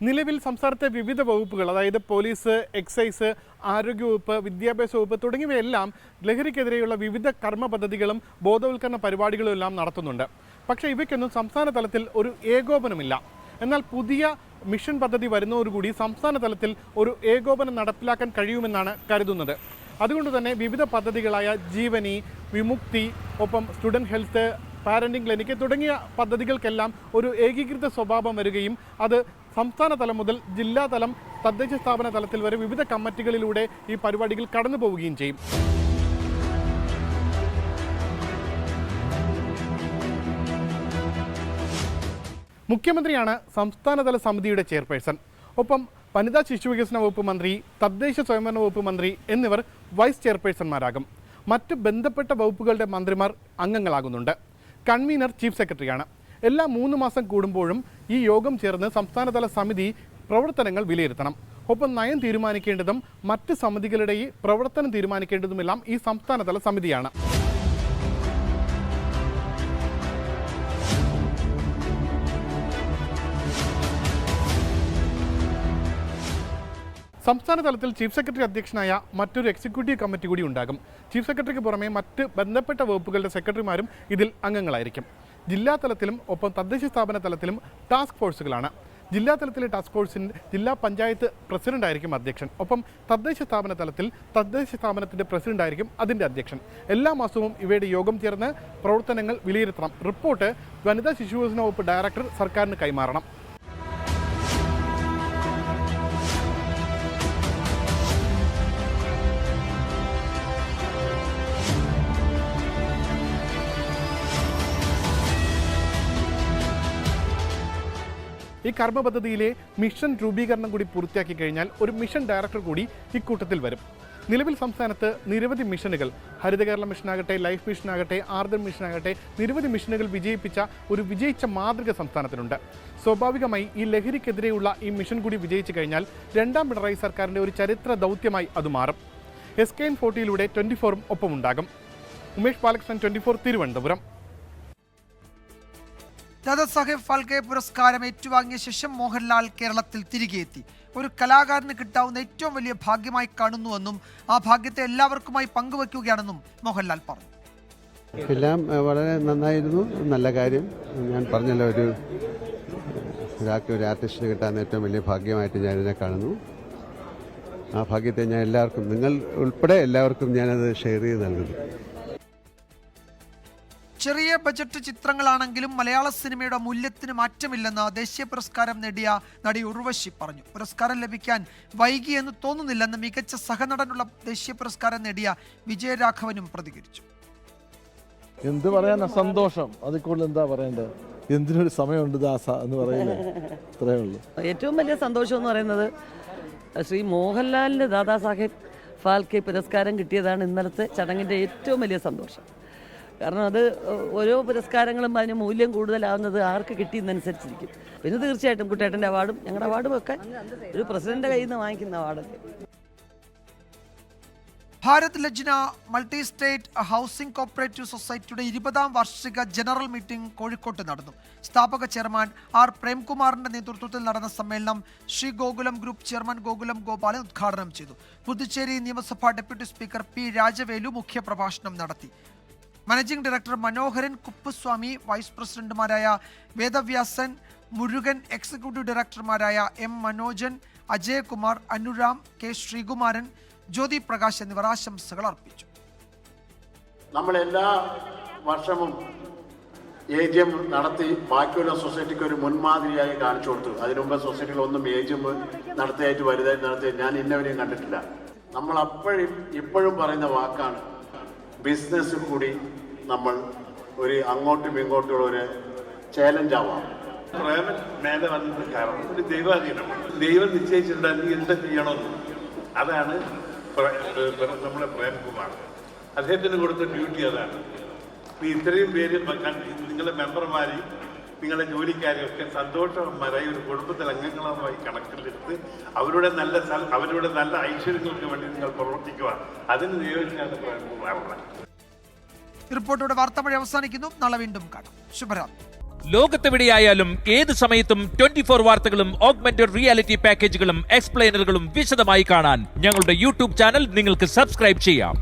നിലവിൽ സംസ്ഥാനത്തെ വിവിധ വകുപ്പുകൾ, അതായത് പോലീസ്, എക്സൈസ്, ആരോഗ്യവകുപ്പ്, വിദ്യാഭ്യാസ വകുപ്പ് തുടങ്ങിയവയെല്ലാം ലഹരിക്കെതിരെയുള്ള വിവിധ കർമ്മ പദ്ധതികളും ബോധവൽക്കരണ പരിപാടികളും എല്ലാം നടത്തുന്നുണ്ട്. പക്ഷേ ഇവയ്ക്കൊന്നും സംസ്ഥാന തലത്തിൽ ഒരു ഏകോപനമില്ല. എന്നാൽ പുതിയ മിഷൻ പദ്ധതി വരുന്നതോടുകൂടി സംസ്ഥാന തലത്തിൽ ഒരു ഏകോപനം നടപ്പിലാക്കാൻ കഴിയുമെന്നാണ് കരുതുന്നത്. അതുകൊണ്ട് തന്നെ വിവിധ പദ്ധതികളായ ജീവനി, വിമുക്തി, ഒപ്പം സ്റ്റുഡൻറ് ഹെൽത്ത്, പാരന്റിംഗ് ക്ലിനിക്ക് തുടങ്ങിയ പദ്ധതികൾക്കെല്ലാം ഒരു ഏകീകൃത സ്വഭാവം വരികയും അത് സംസ്ഥാന തലം മുതൽ ജില്ലാ തലം, തദ്ദേശ സ്ഥാപന തലത്തിൽ വരെ വിവിധ കമ്മിറ്റികളിലൂടെ ഈ പരിപാടികൾ കടന്നു പോവുകയും ചെയ്യും. മുഖ്യമന്ത്രിയാണ് സംസ്ഥാനതല സമിതിയുടെ ചെയർപേഴ്സൺ. ഒപ്പം വനിതാ ശിശുവികസന വകുപ്പ് മന്ത്രി, തദ്ദേശ സ്വയംഭരണ വകുപ്പ് മന്ത്രി എന്നിവർ വൈസ് ചെയർപേഴ്സൺമാരാകും. മറ്റ് ബന്ധപ്പെട്ട വകുപ്പുകളുടെ മന്ത്രിമാർ അംഗങ്ങളാകുന്നുണ്ട്. കൺവീനർ ചീഫ് സെക്രട്ടറിയാണ്. എല്ലാ 3 മാസം കൂടുമ്പോഴും ഈ യോഗം ചേർന്ന് സംസ്ഥാനതല സമിതി പ്രവർത്തനങ്ങൾ വിലയിരുത്തണം. ഒപ്പം നയം തീരുമാനിക്കേണ്ടതും മറ്റ് സമിതികളുടെ ഈ പ്രവർത്തനം തീരുമാനിക്കേണ്ടതുമെല്ലാം ഈ സംസ്ഥാനതല സമിതിയാണ്. സംസ്ഥാന തലത്തിൽ ചീഫ് സെക്രട്ടറി അധ്യക്ഷനായ മറ്റൊരു എക്സിക്യൂട്ടീവ് കമ്മിറ്റി കൂടി ഉണ്ടാകും. ചീഫ് സെക്രട്ടറിക്ക് പുറമെ മറ്റ് ബന്ധപ്പെട്ട വകുപ്പുകളുടെ സെക്രട്ടറിമാരും ഇതിൽ അംഗങ്ങളായിരിക്കും. ജില്ലാ തലത്തിലും ഒപ്പം തദ്ദേശ സ്ഥാപന തലത്തിലും ടാസ്ക് ഫോഴ്സുകളാണ്. ജില്ലാ തലത്തിലെ ടാസ്ക് ഫോഴ്സിൻ്റെ ജില്ലാ പഞ്ചായത്ത് പ്രസിഡന്റായിരിക്കും അധ്യക്ഷൻ. ഒപ്പം തദ്ദേശ സ്ഥാപന തലത്തിൽ തദ്ദേശ സ്ഥാപനത്തിൻ്റെ പ്രസിഡന്റായിരിക്കും അതിൻ്റെ അധ്യക്ഷൻ. എല്ലാ മാസവും ഇവയുടെ യോഗം ചേർന്ന് പ്രവർത്തനങ്ങൾ വിലയിരുത്തണം. റിപ്പോർട്ട് വനിതാ ശിശുവികസന വകുപ്പ് ഡയറക്ടർ സർക്കാരിന് കൈമാറണം. ഈ കർമ്മ പദ്ധതിയിലെ മിഷൻ രൂപീകരണം കൂടി പൂർത്തിയാക്കി കഴിഞ്ഞാൽ ഒരു മിഷൻ ഡയറക്ടർ കൂടി ഇക്കൂട്ടത്തിൽ വരും. നിലവിൽ സംസ്ഥാനത്ത് നിരവധി മിഷനുകൾ, ഹരിത കേരള മിഷനാകട്ടെ, ലൈഫ് മിഷനാകട്ടെ, ആർദ്രം മിഷനാകട്ടെ, നിരവധി മിഷനുകൾ വിജയിച്ച മാതൃക സംസ്ഥാനത്തിനുണ്ട്. സ്വാഭാവികമായി ഈ ലഹരിക്കെതിരെയുള്ള ഈ മിഷൻ കൂടി വിജയിച്ചു കഴിഞ്ഞാൽ രണ്ടാം പിണറായി സർക്കാരിൻ്റെ ഒരു ചരിത്ര ദൗത്യമായി അത് മാറും. SKN40യിലൂടെ 24 ഒപ്പമുണ്ടാകും. ഉമേഷ് ബാലകൃഷ്ണൻ, 24 തിരുവനന്തപുരം. ദാദാസാഹേബ് ഫാൽക്കെ പുരസ്കാരം ഏറ്റുവാങ്ങിയ ശേഷം മോഹൻലാൽ കേരളത്തിൽ തിരികെ എത്തി. ഒരു കലാകാരന് കിട്ടാവുന്ന ഏറ്റവും വലിയ ഭാഗ്യമായി കാണുന്നുവെന്നും ആ ഭാഗ്യത്തെ എല്ലാവർക്കുമായി പങ്കുവയ്ക്കുകയാണെന്നും മോഹൻലാൽ പറഞ്ഞു. എല്ലാം വളരെ നന്നായിരുന്നു, നല്ല കാര്യം. ഞാൻ പറഞ്ഞല്ലോ, ഒരാൾക്ക് ഒരു ആർട്ടിസ്റ്റിന് കിട്ടാവുന്ന ഏറ്റവും വലിയ ഭാഗ്യമായിട്ട് ഞാനിതിനെ കാണുന്നു. ആ ഭാഗ്യത്തെ ഞാൻ എല്ലാവർക്കും, നിങ്ങൾ ഉൾപ്പെടെ എല്ലാവർക്കും ഞാനത് ഷെയർ ചെയ്ത് നൽകുന്നു. ചെറിയ ബജറ്റ് ചിത്രങ്ങളാണെങ്കിലും മലയാള സിനിമയുടെ മൂല്യത്തിന് മാറ്റമില്ലെന്ന് ദേശീയ പുരസ്കാരം നേടിയ നടി ഉർവശി പറഞ്ഞു. പുരസ്കാരം ലഭിക്കാൻ വൈകിയെന്ന് തോന്നുന്നില്ലെന്ന് മികച്ച സഹനടനുള്ള ദേശീയ പുരസ്കാരം നേടിയ വിജയരാഘവനും പ്രതികരിച്ചു. എന്ത് പറയാനാ, സന്തോഷം. അതിൽ കൂടുതൽ എന്താ പറയേണ്ടത്? എന്തിനൊരു സമയമുണ്ട് ദാസ എന്ന് പറയുന്നത്, അത്രയേ ഉള്ളൂ. ഏറ്റവും വലിയ സന്തോഷം എന്ന് പറയുന്നത് ശ്രീ മോഹൻലാലിന് ദാദാസാഹേബ് ഫാൽക്കെ പുരസ്കാരം കിട്ടിയതാണ് ഇന്നലത്തെ ചടങ്ങിൻ്റെ ഏറ്റവും വലിയ സന്തോഷം. കാരണം അത് ഓരോ പുരസ്കാരങ്ങളും അതിന് മൂല്യം കൂടുതലാവുന്നത് ആർക്ക് കിട്ടിയെന്നനുസരിച്ചിരിക്കും. പിന്നെ തീർച്ചയായിട്ടും കുട്ടേട്ടൻ്റെ അവാർഡും ഞങ്ങളുടെ അവാർഡും ഒക്കെ ഒരു പ്രസിഡന്റ് കയ്യിൽ നിന്ന് വാങ്ങിക്കുന്ന അവാർഡല്ലേ. Bharat Lajna multi state housing cooperative സൊസൈറ്റിയുടെ 20ാം വാർഷിക ജനറൽ മീറ്റിംഗ് കോഴിക്കോട്ട് നടന്നു. സ്ഥാപക ചെയർമാൻ ആർ പ്രേംകുമാറിന്റെ നേതൃത്വത്തിൽ നടന്ന സമ്മേളനം ശ്രീ ഗോകുലം ഗ്രൂപ്പ് ചെയർമാൻ ഗോകുലം ഗോപാലൻ ഉദ്ഘാടനം ചെയ്തു. പുതുച്ചേരി നിയമസഭാ ഡെപ്യൂട്ടി സ്പീക്കർ പി രാജവേലു മുഖ്യപ്രഭാഷണം നടത്തി. Managing director Manoharan Kuppaswamy, vice പ്രസിഡന്റുമാരായ വേദവ്യാസൻ, മുരുകൻ, എക്സിക്യൂട്ടീവ് ഡയറക്ടർമാരായ എം മനോജൻ, അജയകുമാർ, അനുരാം, കെ ശ്രീകുമാരൻ, ജ്യോതി പ്രകാശ് എന്നിവർ ആശംസകൾ അർപ്പിച്ചു. നമ്മളെല്ലാ വർഷവും AGM നടത്തി ബാക്കിയുള്ള സൊസൈറ്റിക്ക് ഒരു മുൻമാതിരിയായി കാണിച്ചു കൊടുത്തു. അതിനുമുമ്പ് സൊസൈറ്റികളൊന്നും AGM നടത്തിയായിട്ട് വലുതായിട്ട് നടത്തിയ ഞാൻ ഇന്നവരെയും കണ്ടിട്ടില്ല. നമ്മൾ ഇപ്പോഴും പറയുന്ന വാക്കാണ്, ബിസിനസ് കൂടി നമ്മൾ ഒരു അങ്ങോട്ടും ഇങ്ങോട്ടുള്ള ഒരു ചാലഞ്ച് ആവാം. പ്രേമൻ മേലെ വന്നത് കാരണം ഒരു ദൈവാധീനമാണ്. ദൈവം നിശ്ചയിച്ചിട്ടുണ്ടെങ്കിൽ എന്താ ചെയ്യണമെന്ന്. അതാണ് നമ്മുടെ പ്രേംകുമാർ. അദ്ദേഹത്തിന് കൊടുത്ത ഡ്യൂട്ടി അതാണ്. ഇത്രയും പേര് നിങ്ങളുടെ മെമ്പർമാരെയും നിങ്ങളുടെ ജോലിക്കാരെയും ഒക്കെ സന്തോഷവന്മാരായി ഒരു കുടുംബത്തിൽ അംഗങ്ങളുമായി കണക്കിലെടുത്ത് അവരുടെ നല്ല ഐശ്വര്യങ്ങൾക്ക് വേണ്ടി നിങ്ങൾ പ്രവർത്തിക്കുക. അതിന് നിയോഗിച്ചാണ് പ്രേംകുമാറുള്ളത്. റിപ്പോർട്ടോടെ വാർത്താമഴ അവസാനിക്കുന്നു. നാളെ വീണ്ടും കാണാം. ശുഭരാത്രി. ലോകത്തെവിടെയായാലും ഏത് സമയത്തും 24 വാർത്തകളും ഓഗ്മെന്റഡ് റിയാലിറ്റി പാക്കേജുകളും എക്സ്പ്ലെയിനറുകളും വിശദമായി കാണാൻ ഞങ്ങളുടെ യൂട്യൂബ് ചാനൽ നിങ്ങൾക്ക് സബ്സ്ക്രൈബ് ചെയ്യാം.